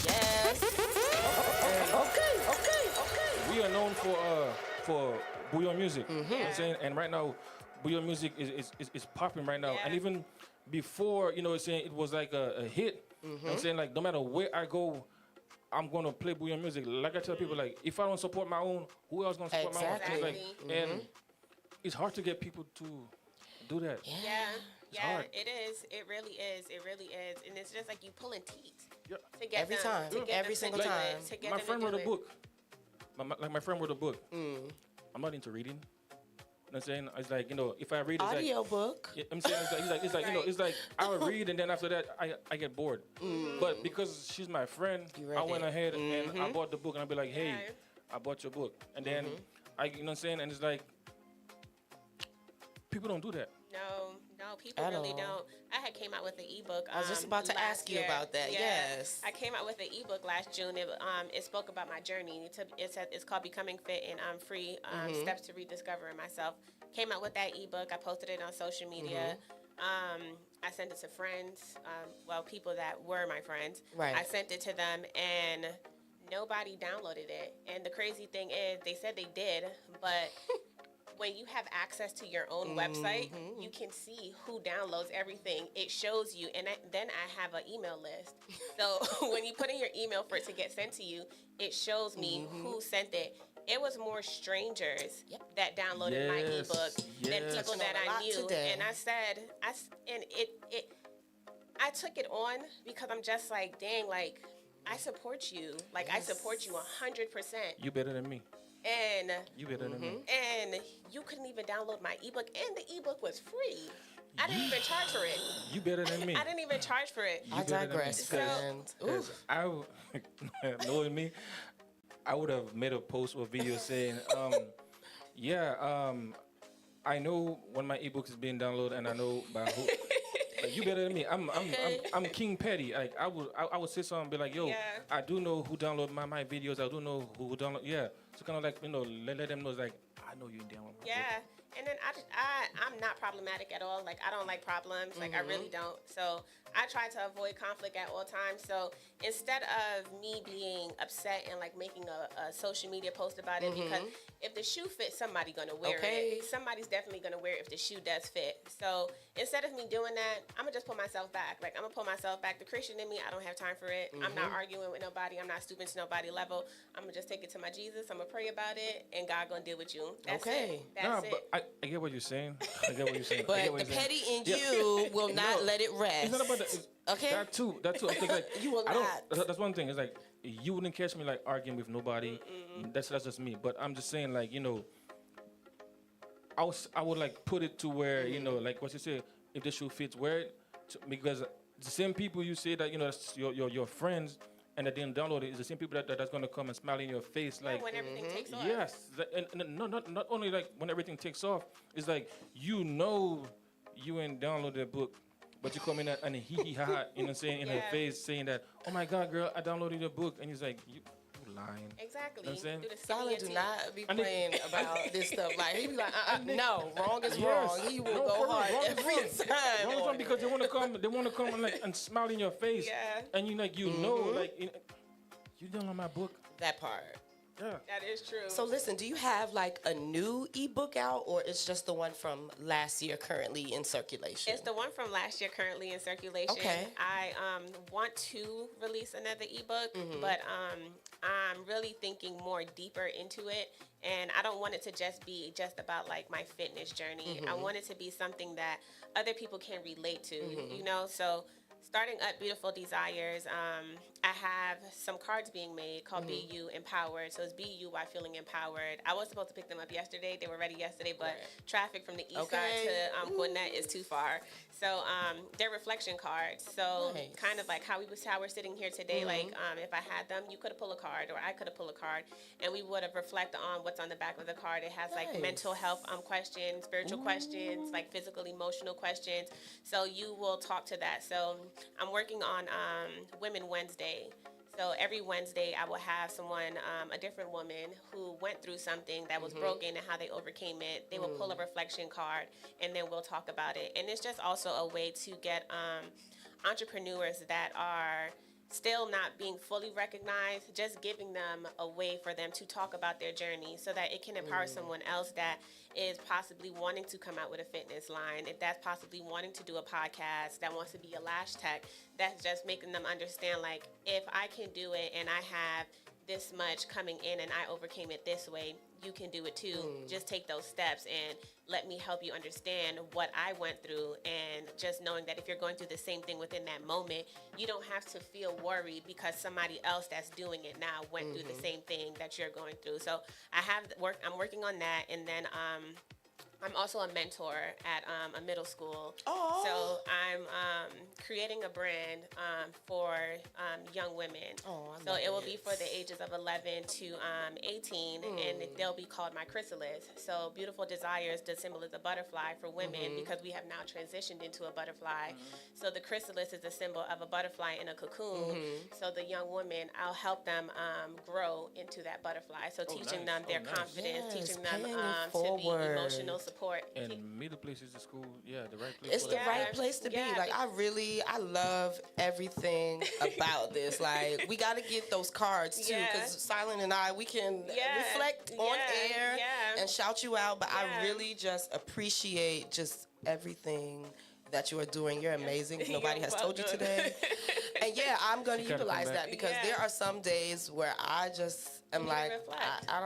S1: Yes. Okay.
S2: We are known for bouillon music. You know what I'm saying? And right now, bouillon music is popping right now. And even before, you know what I'm saying, it was like a hit. You know what I'm saying? Like, no matter where I go, I'm gonna play Bouillon music. Like I tell people, like if I don't support my own, who else gonna support my own?
S1: Exactly.
S2: It's like, and it's hard to get people to do that.
S3: Yeah,
S2: hard.
S3: it is. It really is. It really is. And it's just like you pulling teeth
S2: Yeah.
S3: to get
S1: Every
S3: them,
S1: time.
S3: to get
S1: Every
S3: them
S1: single
S3: to do
S1: time.
S3: it, to get
S2: My
S3: them
S2: friend
S3: to
S2: wrote
S3: do
S2: a
S3: it.
S2: book. My friend wrote a book. I'm not into reading. You know what I'm saying? It's like, if I read, it's
S1: Audio
S2: like,
S1: book.
S2: yeah, I'm saying it's like
S3: Right.
S2: it's like I would read and then after that I get bored. But because she's my friend,
S1: You read
S2: I went
S1: it.
S2: ahead and I bought the book and I'd be like, hey,
S3: Right.
S2: I bought your book. And then you know what I'm saying? And it's like people don't do that.
S3: No, people
S1: At
S3: really
S1: all.
S3: don't. I had came out with an ebook.
S1: I was just about to
S3: last
S1: ask you
S3: year.
S1: about that.
S3: Yeah.
S1: Yes.
S3: I came out with an ebook last June. It spoke about my journey. It's called Becoming Fit and Free, Steps to Rediscovering Myself. Came out with that ebook. I posted it on social media. I sent it to friends, people that were my friends.
S1: Right.
S3: I sent it to them, and nobody downloaded it. And the crazy thing is, they said they did, but when you have access to your own website, you can see who downloads everything. It shows you, and then I have an email list. So when you put in your email for it to get sent to you, it shows me who sent it. It was more strangers that downloaded my
S2: Yes,
S3: ebook than
S2: yes.
S3: people
S1: Touching
S3: that
S1: on a
S3: I
S1: lot
S3: knew.
S1: today.
S3: And I said, I took it on because I'm just like, dang, like, I support you. Like, I support you 100%.
S2: You better than me.
S3: And
S2: You better than me.
S3: and you couldn't even download my ebook, and the ebook was free. I didn't even charge for it.
S2: You better than me.
S3: I didn't even charge for it.
S1: I
S2: better than me.
S1: digress,
S3: So-
S1: friend.
S2: Because knowing me, I would have made a post or video saying, I know when my ebook is being downloaded, and I know by who. Like, you better than me. I'm King Petty. Like I would say something, be like, yo,
S3: Yeah.
S2: I do know who download my videos. I do know who download. Yeah. So kind of like let them know, it's like, I know you download my book.
S3: Yeah. And then I'm not problematic at all. Like, I don't like problems. Like, I really don't. So I try to avoid conflict at all times. So instead of me being upset and like making a social media post about it, because if the shoe fits, somebody's gonna wear
S1: Okay.
S3: it. Somebody's definitely gonna wear it if the shoe does fit. So instead of me doing that, I'm gonna just pull myself back. Like, I'm gonna pull myself back. The Christian in me, I don't have time for it. I'm not arguing with nobody. I'm not stooping to nobody level. I'm gonna just take it to my Jesus. I'm gonna pray about it, and God gonna deal with you. That's
S1: Okay.
S3: it. That's it.
S2: But I get what you're saying. I get what you're saying. I
S1: But
S2: get what
S1: the
S2: you're saying.
S1: petty in
S2: Yeah.
S1: you will not
S2: No,
S1: let it rest.
S2: It's not about that.
S1: Okay.
S2: That too. I think like
S1: You will
S2: I don't.
S1: not.
S2: That's one thing. It's like you wouldn't catch me like arguing with nobody. That's just me. But I'm just saying, like, I would like put it to where like what you say, if the shoe fits, wear it, because the same people you say that that's your friends and that didn't download it is the same people that's gonna come and smile in your face like.
S3: When everything takes off.
S2: Yes, and not only like when everything takes off, it's like you ain't downloaded the book, but you come in and hee ha ha, you know what I'm saying, in her
S3: Yeah.
S2: face saying that, oh my God, girl, I downloaded your book, and he's like, you lying.
S3: Exactly.
S2: You know what I'm saying?
S3: Do the skin
S1: Solid
S3: in
S1: do
S3: your
S1: not be
S2: And it-
S1: playing about this stuff. Like, he be like, no, wrong is
S2: Yes.
S1: wrong. He will
S2: No,
S1: go
S2: for real,
S1: hard
S2: wrong is
S1: every
S2: wrong.
S1: time.
S2: Wrong is
S1: on
S2: wrong
S1: it.
S2: because they want to come and like and smile in your face.
S3: Yeah.
S2: And you like you know like you download my book.
S1: That part.
S2: Yeah.
S3: That is true.
S1: So listen, do you have like a new ebook out, or it's just the one from last year currently in circulation?
S3: It's the one from last year currently in circulation.
S1: Okay.
S3: I want to release another ebook, but I'm really thinking more deeper into it, and I don't want it to just be about like my fitness journey. I want it to be something that other people can relate to, so starting up Beautiful Desires, I have some cards being made called Be You Empowered. So it's Be You by Feeling Empowered. I was supposed to pick them up yesterday. They were ready yesterday, but traffic from the east side to Gwinnett is too far. So they're reflection cards. So
S1: Nice.
S3: kind of like how we're sitting here today, like if I had them, you could have pulled a card or I could have pulled a card, and we would have reflected on what's on the back of the card. It has like
S1: Nice.
S3: mental health questions, spiritual questions, like physical, emotional questions. So you will talk to that. So I'm working on Women Wednesday. So every Wednesday, I will have someone, a different woman who went through something that was broken and how they overcame it. They will pull a reflection card, and then we'll talk about it. And it's just also a way to get entrepreneurs that are still not being fully recognized, just giving them a way for them to talk about their journey so that it can empower someone else that is possibly wanting to come out with a fitness line, if that's possibly wanting to do a podcast, that wants to be a lash tech, that's just making them understand, like, if I can do it and I have this much coming in and I overcame it this way, you can do it too. Just take those steps and let me help you understand what I went through, and just knowing that if you're going through the same thing within that moment, you don't have to feel worried because somebody else that's doing it now went through the same thing that you're going through. So I'm working on that, and then I'm also a mentor at a middle school.
S1: Oh.
S3: So I'm creating a brand for young women.
S1: Oh, I
S3: so
S1: love
S3: it will
S1: it.
S3: be for the ages of 11 to 18, and they'll be called my chrysalis. So Beautiful Desire is the symbol of the butterfly for women, because we have now transitioned into a butterfly. So the chrysalis is the symbol of a butterfly in a cocoon. So the young women, I'll help them grow into that butterfly. So teaching
S2: nice.
S3: them their
S2: Nice.
S3: confidence,
S1: Yes,
S3: teaching them
S1: paying it
S3: to be
S1: forward.
S3: emotional support.
S2: And middle place is the school, the right place.
S1: It's
S2: for
S1: the
S2: that.
S1: right place to be.
S3: Yeah.
S1: Like, I love everything about this. Like, we got to get those cards too,
S3: Yeah.
S1: because Silent and I, we can
S3: Yeah.
S1: reflect on
S3: Yeah.
S1: air
S3: Yeah.
S1: and shout you out. But I
S3: Yeah.
S1: really just appreciate just everything that you are doing. You're amazing. If nobody
S3: You're
S1: has told you
S3: welcome.
S1: today. And yeah, I'm going to
S2: You gotta come
S1: utilize
S2: back.
S1: that, because
S3: Yeah.
S1: there are some days where I just am
S3: You need to
S1: like,
S3: reflect.
S1: I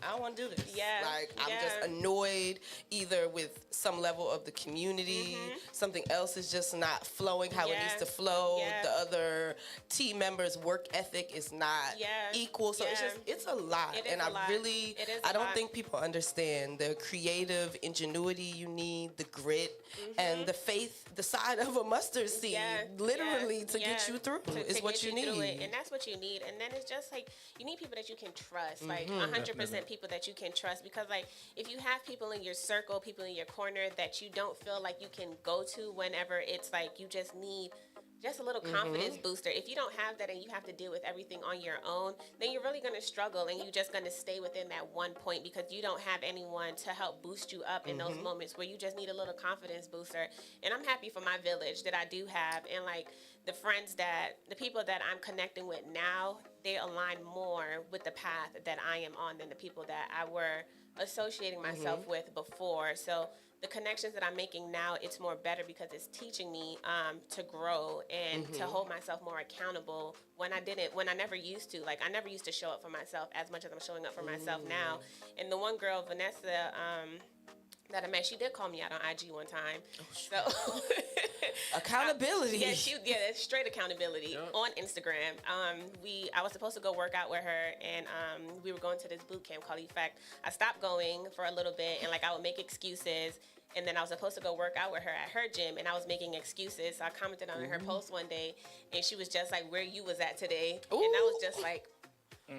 S1: don't want to do this.
S3: Yeah.
S1: Like, I'm
S3: Yeah.
S1: just annoyed either with some level of the community, something else is just not flowing how it
S3: Yeah.
S1: needs to flow.
S3: Yeah.
S1: The other team members' work ethic is not
S3: Yeah.
S1: equal. So
S3: Yeah.
S1: it's a lot.
S3: It is
S1: And
S3: a
S1: I
S3: lot.
S1: really,
S3: It is
S1: I
S3: a
S1: don't
S3: lot.
S1: think people understand the creative ingenuity you need, the grit, and the faith, the side of a mustard seed,
S3: Yeah,
S1: literally
S3: yeah,
S1: to get
S3: yeah.
S1: you through is
S3: to
S1: what
S3: get
S1: you
S3: through it.
S1: need.
S3: And that's what you need. And then it's just like, you need people that you can trust, like 100% people that you can trust, because like, if you have people in your circle, people in your corner that you don't feel like you can go to whenever it's like you just need just a little confidence booster. If you don't have that and you have to deal with everything on your own, then you're really going to struggle, and you're just going to stay within that one point because you don't have anyone to help boost you up in those moments where you just need a little confidence booster. And I'm happy for my village that I do have, and like the people that I'm connecting with now, they align more with the path that I am on than the people that I were associating myself with before. So the connections that I'm making now, it's more better because it's teaching me to grow and to hold myself more accountable when I never used to. Like, I never used to show up for myself as much as I'm showing up for myself now. And the one girl, Vanessa, that I met, she did call me out on IG one time. So
S1: Accountability.
S3: that's straight accountability on Instagram. I was supposed to go work out with her, and we were going to this boot camp called Effect. I stopped going for a little bit, and like, I would make excuses. And then I was supposed to go work out with her at her gym, and I was making excuses. So I commented on her post one day, and she was just like, "Where you was at today?" And I was just like, I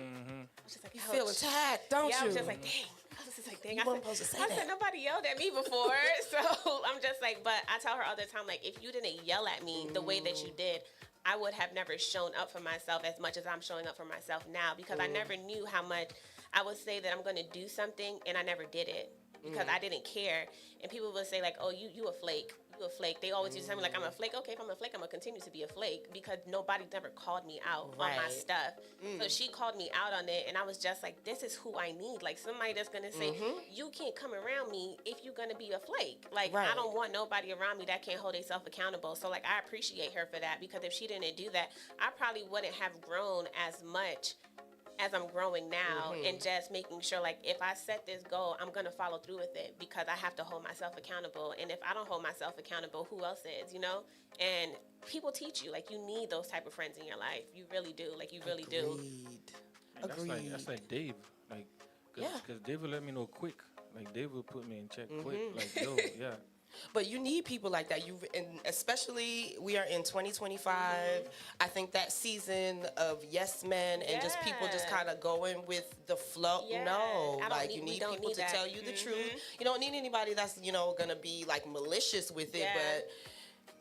S3: was just like,
S1: You feel
S3: ouch.
S1: attacked, don't
S3: Yeah,
S1: you?
S3: I was just like, dang. I was just like, dang.
S1: You
S3: I
S1: weren't
S3: said,
S1: supposed to say
S3: I
S1: that.
S3: said, nobody yelled at me before. So I'm just like, but I tell her all the time, like, if you didn't yell at me the way that you did, I would have never shown up for myself as much as I'm showing up for myself now, because I never knew how much I would say that I'm going to do something and I never did it because I didn't care. And people would say like, oh, you a flake. You a flake. They always used to tell me like, I'm a flake. Okay, if I'm a flake, I'm going to continue to be a flake because nobody never called me out on my
S1: Right.
S3: stuff. So she called me out on it, and I was just like, this is who I need. Like, somebody that's going to say, you can't come around me if you're going to be a flake. Like,
S1: Right.
S3: I don't want nobody around me that can't hold themselves accountable. So, like, I appreciate her for that, because if she didn't do that, I probably wouldn't have grown as much as I'm growing now, and just making sure, like, if I set this goal, I'm going to follow through with it, because I have to hold myself accountable. And if I don't hold myself accountable, who else is, you know? And people teach you, like, you need those type of friends in your life. You really do. Like, you really do.
S1: Agreed.
S2: That's like Dave. Like, because Dave will let me know quick. Like, Dave will put me in check quick. Like, yo, yeah.
S1: But you need people like that. And especially we are in 2025. I think that season of yes men and just people just
S3: Yeah.
S1: kind of going with the flow.
S3: Yeah.
S1: No,
S3: I don't
S1: like
S3: need-
S1: you
S3: we
S1: need
S3: don't
S1: people
S3: need
S1: to
S3: that.
S1: tell you the truth. You don't need anybody that's gonna be like malicious with it,
S3: Yeah.
S1: but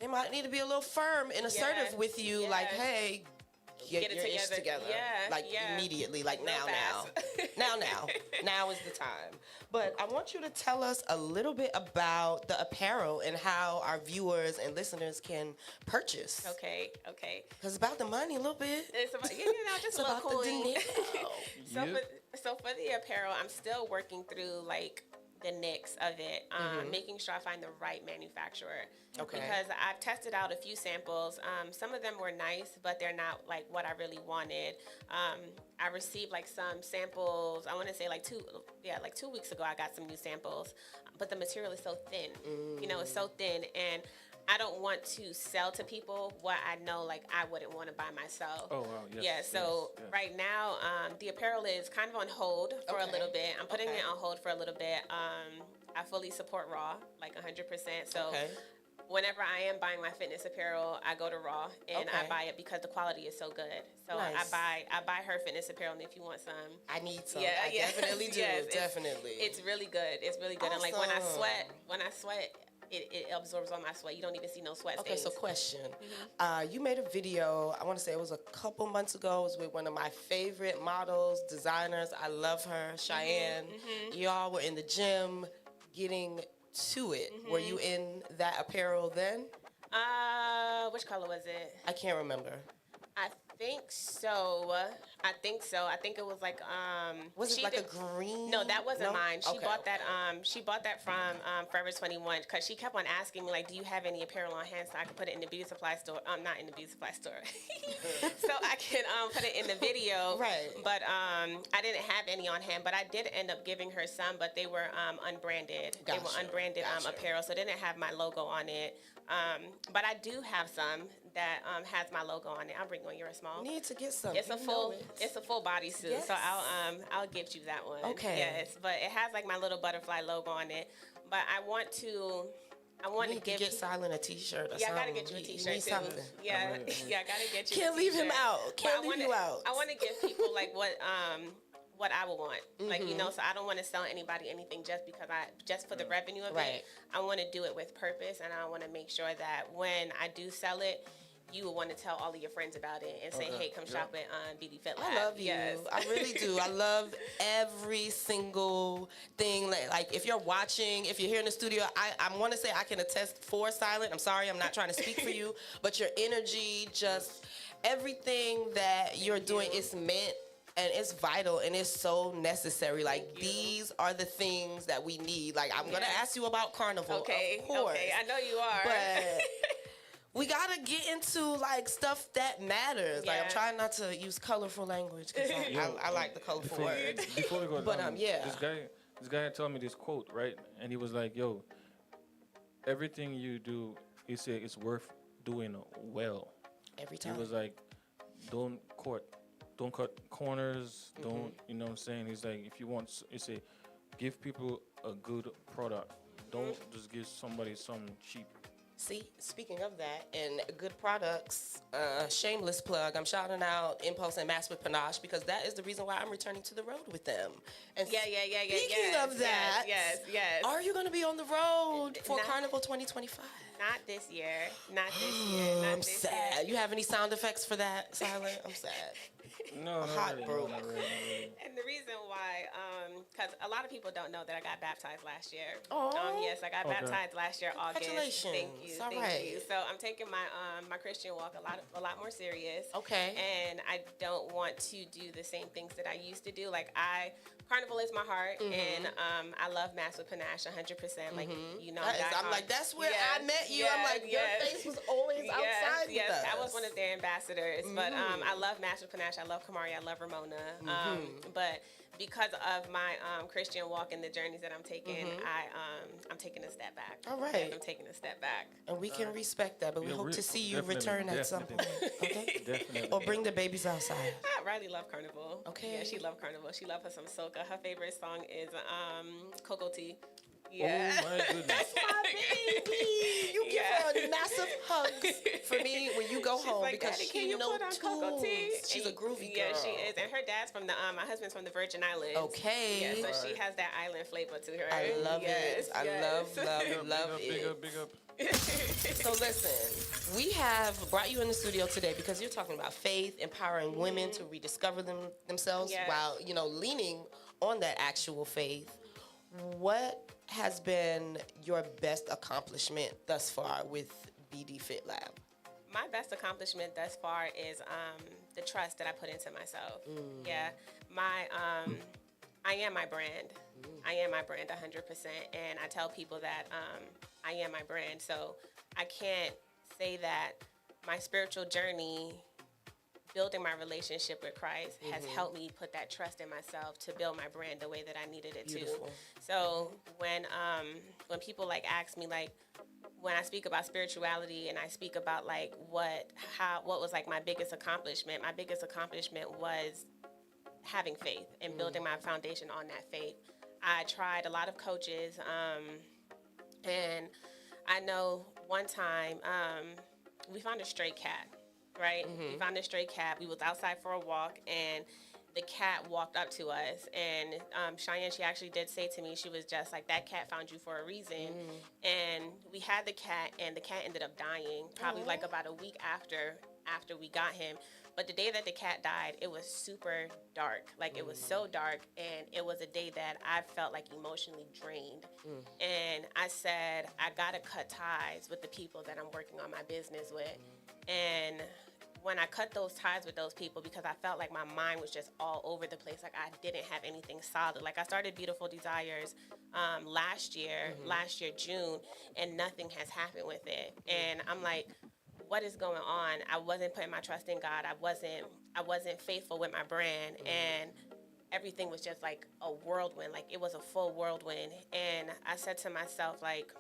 S1: they might need to be a little firm and assertive with you. Like,
S3: Yes.
S1: hey, get your ish together. Immediately, like
S3: Real
S1: now. Now is the time. But I want you to tell us a little bit about the apparel and how our viewers and listeners can purchase.
S3: Okay.
S1: Because it's about the money a little bit.
S3: It's about, just
S1: It's
S3: a little
S1: about the
S3: coin.
S1: dinero.
S3: So for the apparel, I'm still working through like the nicks of it, making sure I find the right manufacturer.
S1: Okay.
S3: Because I've tested out a few samples. Some of them were nice, but they're not like what I really wanted. I received like some samples. I want to say like 2 weeks ago, I got some new samples, but the material is so thin. It's so thin, and I don't want to sell to people what I know like I wouldn't want to buy myself.
S2: Oh wow, yes.
S3: Yeah, so
S2: yes.
S3: right now, the apparel is kind of on hold for a
S1: Okay.
S3: little bit. I'm putting
S1: Okay.
S3: it on hold for a little bit. I fully support Raw, like 100%. So
S1: Okay.
S3: whenever I am buying my fitness apparel, I go to Raw and I
S1: Okay.
S3: buy it because the quality is so good. So
S1: Nice.
S3: I buy her fitness apparel, and if you want some,
S1: I need some.
S3: Yeah,
S1: I definitely do.
S3: yes,
S1: Definitely.
S3: it's really good. It's really good. And like when I
S1: Awesome.
S3: sweat, it absorbs all my sweat. You don't even see no sweat
S1: Okay,
S3: stains.
S1: so question. You made a video, I want to say it was a couple months ago. It was with one of my favorite models, designers. I love her, Cheyenne. Y'all were in the gym getting to it. Were you in that apparel then?
S3: Which color was it?
S1: I can't remember.
S3: I think so. I think it was like
S1: Was it
S3: she
S1: like
S3: did-
S1: a green?
S3: No, that wasn't
S1: No?
S3: mine. She
S1: Okay,
S3: bought that.
S1: okay.
S3: She bought that from Forever 21 because she kept on asking me like, "Do you have any apparel on hand so I could put it in the beauty supply store?" Not in the beauty supply store, so I can put it in the video.
S1: Right.
S3: But I didn't have any on hand. But I did end up giving her some, but they were unbranded. They were
S1: Gotcha,
S3: unbranded
S1: gotcha.
S3: apparel, so they didn't have my logo on it. But I do have some that has my logo on it. I'll bring one. You're a small.
S1: Need to get some.
S3: It's a
S1: You
S3: full.
S1: know it.
S3: It's a full bodysuit,
S1: Yes.
S3: so I'll gift you that one.
S1: Okay.
S3: Yes, but it has like my little butterfly logo on it. But I want
S1: You
S3: to
S1: need to
S3: give.
S1: get Silent a T-shirt or
S3: Yeah, I
S1: something.
S3: gotta get you a
S1: You
S3: T-shirt
S1: need
S3: too.
S1: something.
S3: Yeah, I gotta get you.
S1: Can't
S3: a
S1: leave him
S3: t-shirt.
S1: out.
S3: But
S1: Can't leave you out.
S3: I want to give people like what I would want. Like, so I don't want to sell anybody anything just for the revenue of
S1: Right.
S3: it. I want to do it with purpose, and I want to make sure that when I do sell it, you will want to tell all of your friends about it and say,
S2: Okay.
S3: "Hey, come shop at BD Fit Lab."
S1: I love you.
S3: Yes.
S1: I really do. I love every single thing. Like if you're watching, if you're here in the studio, I want to say I can attest for Silent. I'm sorry, I'm not trying to speak for you, but your energy, just everything that you're doing is meant. And it's vital and it's so necessary. Like
S3: Thank you.
S1: these are the things that we need. Like I'm gonna ask you about Carnival,
S3: Okay.
S1: of course.
S3: Okay. I know you are.
S1: But we gotta get into like stuff that matters. Like I'm
S3: Yeah.
S1: trying not to use colorful language because I like the colorful words.
S2: Before we go
S1: But,
S2: down,
S1: yeah.
S2: this guy had told me this quote, right? And he was like, "Yo, everything you do, he said it's worth doing well."
S1: Every
S2: He
S1: time.
S2: was like, don't cut corners, don't, you know what I'm saying? He's like, if you want, he said, give people a good product. Don't just give somebody something cheap.
S1: See, speaking of that and good products, shameless plug. I'm shouting out Impulse and Mass with Panache because that is the reason why I'm returning to the road with them. And
S3: Yeah.
S1: speaking of that,
S3: Yes.
S1: are you going to be on the road for
S3: Not-
S1: Carnival 2025?
S3: Not this year. Not this year. Not
S1: I'm
S3: this
S1: sad.
S3: Year.
S1: You have any sound effects for that, Silent? I'm sad.
S2: No, not
S1: Hot
S2: really,
S1: bro.
S2: not really.
S3: And the reason why, because a lot of people don't know that I got baptized last year.
S1: Oh.
S3: Yes, I got
S2: Okay.
S3: baptized last year, August.
S1: Congratulations.
S3: Thank you.
S1: All
S3: Thank
S1: right.
S3: you. So I'm taking my my Christian walk a lot more serious.
S1: Okay.
S3: And I don't want to do the same things that I used to do. Like Carnival is my heart, and I love Mass with Panache 100%. Like
S1: I'm like, that's where I met you. I'm like, your face was always outside with us.
S3: I was one of their ambassadors. But I love Master Panache. I love Kamari. I love Ramona. But because of my Christian walk and the journeys that I'm taking, I'm taking a step back.
S1: All right.
S3: Yes, I'm taking a step back.
S1: And we can respect that, but we
S2: Yeah,
S1: hope to see you
S2: definitely,
S1: return at some point.
S2: definitely.
S1: Okay?
S2: Definitely.
S1: Or bring the babies outside.
S3: Riley loved Carnival.
S1: Okay.
S3: Yeah, she loved Carnival. She loved her some soca. Her favorite song is Cocoa Tea. Yeah.
S2: Oh my goodness.
S1: My baby! You give her a massive hugs for me when you go
S3: She's
S1: home
S3: like,
S1: because
S3: Daddy,
S1: she
S3: can you
S1: know
S3: put on cocoa tea?
S1: tunes. She's a groovy girl.
S3: Yeah, she is. And her dad's from the my husband's from the Virgin Islands.
S1: Okay.
S3: Yeah, so she has that island flavor to her.
S1: I love
S3: yes,
S1: it. I love
S2: Big
S1: it.
S2: up, big up.
S1: So listen, we have brought you in the studio today because you're talking about faith, empowering women to rediscover themselves
S3: Yes.
S1: while, leaning on that actual faith. What has been your best accomplishment thus far with BD Fit Lab?
S3: My best accomplishment thus far is the trust that I put into myself. Yeah, I am my brand. I am my brand 100%, and I tell people that I am my brand. So I can't say that my spiritual journey, building my relationship with Christ, has helped me put that trust in myself to build my brand the way that I needed it
S1: Beautiful.
S3: to. So when people like ask me like, when I speak about spirituality and I speak about like what was like my biggest accomplishment was having faith and building my foundation on that faith. I tried a lot of coaches, and I know one time we found a stray cat, right? We found a stray cat. We was outside for a walk, and the cat walked up to us, and Cheyenne, she actually did say to me, she was just like, that cat found you for a reason. And we had the cat, and the cat ended up dying probably like about a week after we got him. But the day that the cat died, it was super dark. Like, it was so dark, and it was a day that I felt like emotionally drained. And I said, I gotta cut ties with the people that I'm working on my business with. And when I cut those ties with those people, because I felt like my mind was just all over the place, like I didn't have anything solid. Like, I started Beautiful Desires last year June, and nothing has happened with it. And I'm like, what is going on? I wasn't putting my trust in God. I wasn't faithful with my brand, and everything was just like a whirlwind. Like, it was a full whirlwind. And I said to myself, like,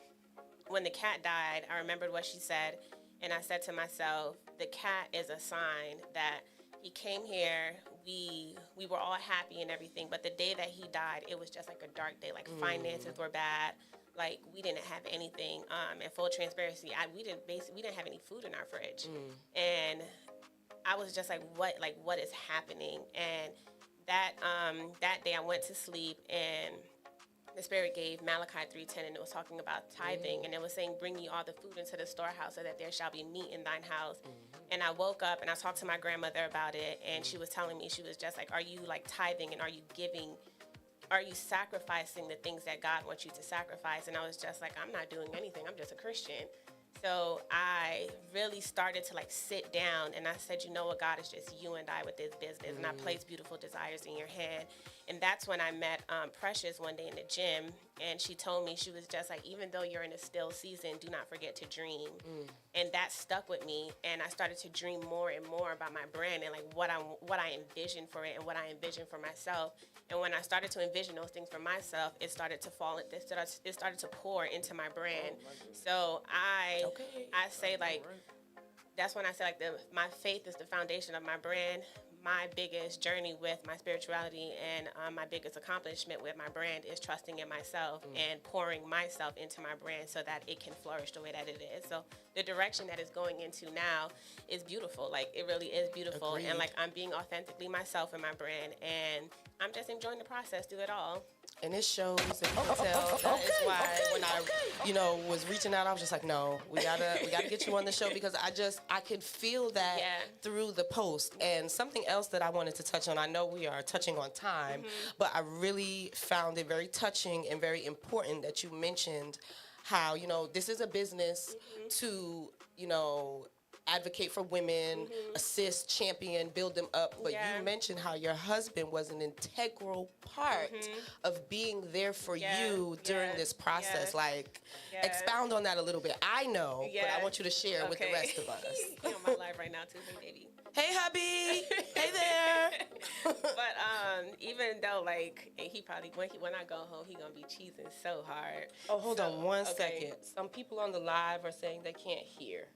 S3: when the cat died, I remembered what she said, and I said to myself, the cat is a sign that he came here. We were all happy and everything, but the day that he died, it was just like a dark day. Like, finances were bad. Like, we didn't have anything. And full transparency, we didn't have any food in our fridge. And I was just like, what is happening? And that day I went to sleep, and the Spirit gave Malachi 3:10, and it was talking about tithing, and it was saying, bring ye all the food into the storehouse, so that there shall be meat in thine house. And I woke up, and I talked to my grandmother about it, and she was telling me, she was just like, are you like tithing, and are you giving? Are you sacrificing the things that God wants you to sacrifice? And I was just like, I'm not doing anything. I'm just a Christian. So I really started to like sit down, and I said, you know what, God, it's just you and I with this business. And I placed Beautiful Desires in your hand. And that's when I met Precious one day in the gym. And she told me, she was just like, even though you're in a still season, do not forget to dream. And that stuck with me. And I started to dream more and more about my brand and like what I envisioned for it and what I envisioned for myself. And when I started to envision those things for myself, it started to fall. It started to pour into my brand. So I say like, that's when I say like my faith is the foundation of my brand. My biggest journey with my spirituality and my biggest accomplishment with my brand is trusting in myself and pouring myself into my brand so that it can flourish the way that it is. So the direction that it's going into now is beautiful. Like, it really is beautiful.
S1: Agreed.
S3: And like, I'm being authentically myself in my brand, and I'm just enjoying the process through it all.
S1: And it shows, and you can tell. That is why when I, was reaching out, I was just like, no, we gotta get you on the show, because I could feel that through the post. And something else that I wanted to touch on, I know we are touching on time, but I really found it very touching and very important that you mentioned how, this is a business to, advocate for women, assist, champion, build them up. But you mentioned how your husband was an integral part of being there for you during this process. Like, expound on that a little bit. I know, but I want you to share with the rest of us.
S3: He's on my live right now too, hey baby.
S1: Hey, hubby. Hey there.
S3: But even though, like, he probably, when I go home, he gonna be cheesing so hard.
S1: Oh, hold on one second. Some people on the live are saying they can't hear.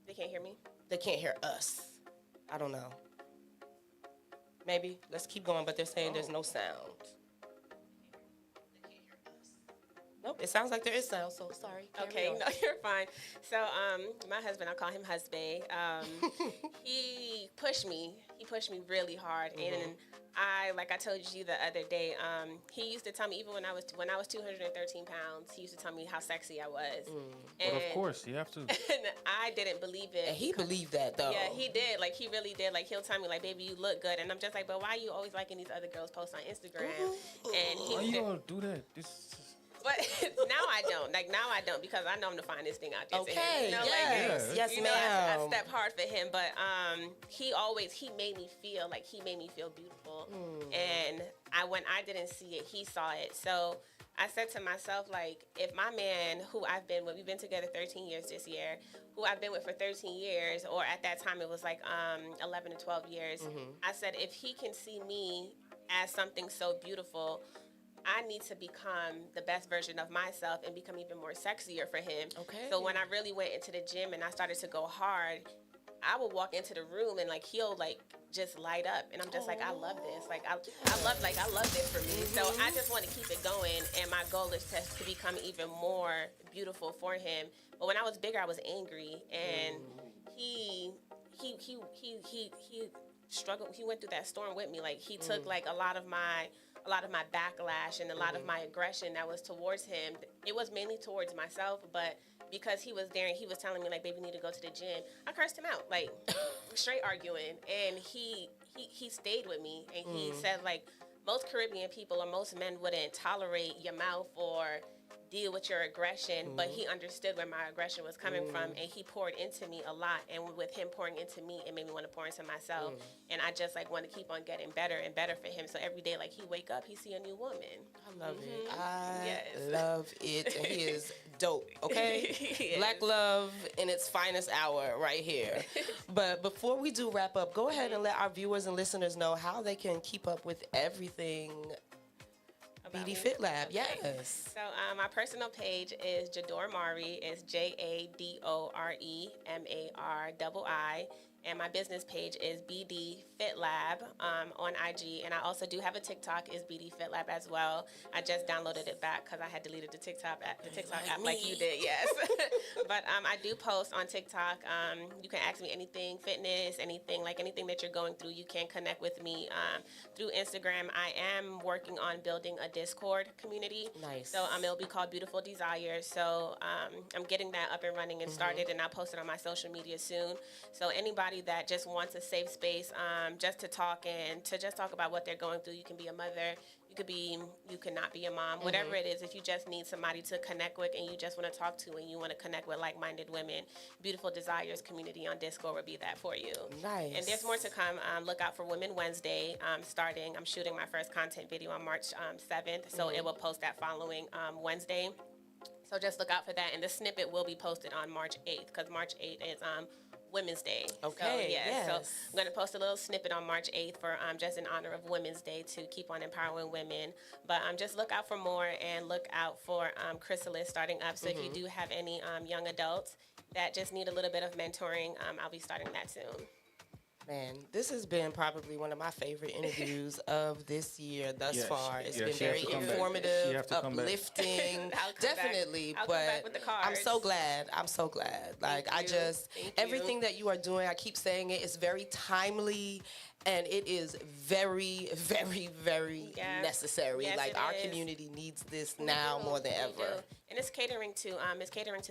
S3: They can't hear me?
S1: They can't hear us. I don't know. Maybe. Let's keep going, but they're saying there's no sound. Nope, it sounds like there is sound, so sorry.
S3: Okay, no, you're fine. So, my husband, I call him husband. He pushed me. He pushed me really hard, and like I told you the other day, he used to tell me even when I was 213 pounds, he used to tell me how sexy I was.
S2: But of course, you have to.
S3: And I didn't believe it.
S1: And he believed that, though.
S3: Yeah, he did. Like, he really did. Like, he'll tell me, like, baby, you look good. And I'm just like, but why are you always liking these other girls' posts on Instagram? And
S2: Why you gonna do that?
S3: But now I don't. Like, now I don't, because I know I'm the finest thing out there.
S1: Okay,
S3: You know,
S1: yes,
S3: like,
S1: yes,
S3: you know,
S1: ma'am.
S3: I step hard for him, but he made me feel beautiful. And when I didn't see it, he saw it. So I said to myself, like, if my man, who I've been with, we've been together 13 years this year, who I've been with for 13 years, or at that time it was like 11 to 12 years, I said, if he can see me as something so beautiful, I need to become the best version of myself and become even more sexier for him.
S1: Okay.
S3: So when I really went into the gym and I started to go hard, I would walk into the room and, like, he'll, like, just light up. And I'm just like, I love this. Like, I love this for me. So I just want to keep it going. And my goal is to become even more beautiful for him. But when I was bigger, I was angry. And he struggled. He went through that storm with me. Like, he took, like, a lot of my backlash and a lot of my aggression that was towards him. It was mainly towards myself, but because he was there and he was telling me, like, baby, you need to go to the gym, I cursed him out, like, straight arguing. And he stayed with me, and he said, like, most Caribbean people or most men wouldn't tolerate your mouth or deal with your aggression, but he understood where my aggression was coming from, and he poured into me a lot. And with him pouring into me, it made me want to pour into myself. And I just, like, want to keep on getting better and better for him. So every day, like, he wake up, he see a new woman.
S1: I love it. I love it. And he is dope, okay?
S3: Yes.
S1: Black love in its finest hour right here. But before we do wrap up, go ahead and let our viewers and listeners know how they can keep up with everything BD Fit Lab. Yes.
S3: So my personal page is Jador Mari. It's JADOREMARII. And my business page is BD Fit Lab on IG. And I also do have a TikTok, is BD Fit Lab as well. I just downloaded it back because I had deleted the TikTok app like you did, yes. But I do post on TikTok. You can ask me anything, fitness, anything that you're going through. You can connect with me through Instagram. I am working on building a Discord community.
S1: Nice.
S3: So it'll be called Beautiful Desires. So I'm getting that up and running and started, and I'll post it on my social media soon. So anybody that just wants a safe space just to talk and to just talk about what they're going through. You can be a mother, you could not be a mom, whatever it is. If you just need somebody to connect with and you just want to talk to and you want to connect with like-minded women, Beautiful Desires community on Discord will be that for you.
S1: Nice.
S3: And there's more to come. Look out for Women Wednesday. I'm shooting my first content video on March 7th, so it will post that following Wednesday. So just look out for that. And the snippet will be posted on March 8th because March 8th is Women's Day.
S1: Okay,
S3: So,
S1: yes.
S3: So I'm going to post a little snippet on March 8th for just in honor of Women's Day to keep on empowering women. But just look out for more and look out for Chrysalis starting up. So if you do have any young adults that just need a little bit of mentoring, I'll be starting that soon.
S1: Man, this has been probably one of my favorite interviews of this year thus far. It's been very informative, uplifting, definitely.
S3: I'll come back with the cards.
S1: I'm so glad. Like, everything that you are doing, I keep saying it, is very timely. And it is very, very, very necessary.
S3: Yes,
S1: like, our community needs this now more than ever.
S3: And it's catering to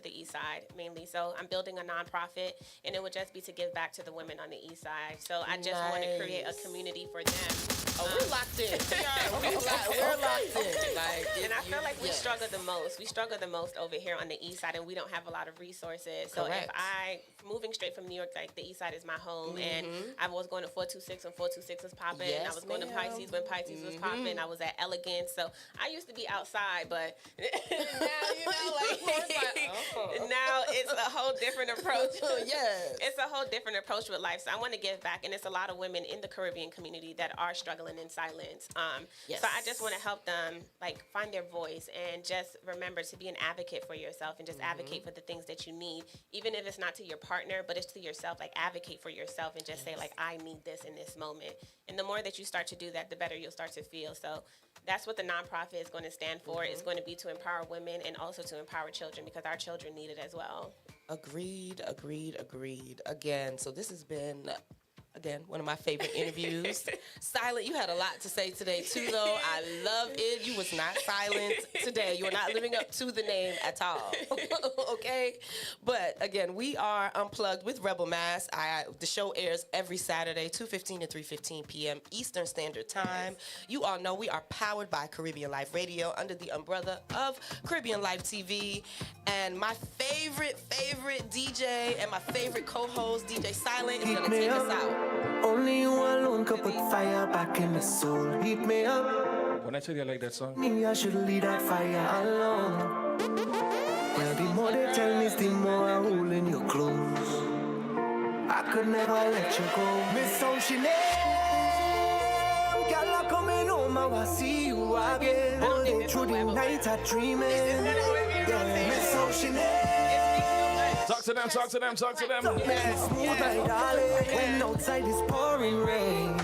S3: the East Side mainly. So I'm building a nonprofit, and it would just be to give back to the women on the East Side. So I just want to create a community for them.
S1: Oh, we're locked in. We're locked in. Like,
S3: and I feel like we struggle the most. We struggle the most over here on the East Side, and we don't have a lot of resources. So if moving straight from New York, like, the East Side is my home, and I was going to 426 when 426 was popping.
S1: Yes,
S3: I was going to Pisces when Pisces was popping. I was at Elegance. So I used to be outside, but now, now it's a whole different approach.
S1: Yes.
S3: It's a whole different approach with life. So I want to give back, and it's a lot of women in the Caribbean community that are struggling in silence.
S1: Yes.
S3: So I just want to help them like find their voice and just remember to be an advocate for yourself and just advocate for the things that you need, even if it's not to your partner, but it's to yourself. Like advocate for yourself and just say like, I need this in this moment. And the more that you start to do that, the better you'll start to feel. So that's what the nonprofit is going to stand for. It's going to be to empower women and also to empower children because our children need it as well.
S1: Agreed. Again, so this has been, one of my favorite interviews. Silent, you had a lot to say today, too, though. I love it. You was not silent today. You are not living up to the name at all. Okay? But, again, we are Unplugged with Rebel Mass. The show airs every Saturday, 2:15 to 3:15 p.m. Eastern Standard Time. You all know we are powered by Caribbean Life Radio under the umbrella of Caribbeanlifetv. And my favorite DJ and my favorite co-host, DJ Silent, is going to take us out.
S4: Only you alone could put fire back in the soul. Heat me up.
S2: When I tell you I like that song,
S4: Me, I should lead that fire alone. Well, the more they tell me, the more I hold in your clothes. I could never let you go. Miss Ocean, girl, I'm coming home. I want to see you again. All day through the night, I dreaming. Yeah, Miss Ocean.
S2: talk to them.
S4: Smooth like darling. When outside is pouring rain.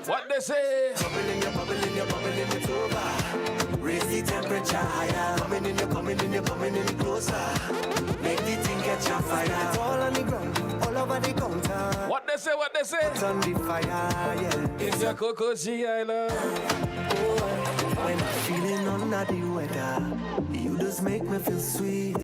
S2: What they say?
S4: Bubbling, it's over. Raise the temperature higher. Coming in closer. Make the thing catch on fire. It's all on the ground, all over the counter.
S2: What they say?
S4: It's on the fire, yeah.
S2: It's your Coco G, I love.
S4: Oh, when I'm feeling under the weather, you just make me feel sweet.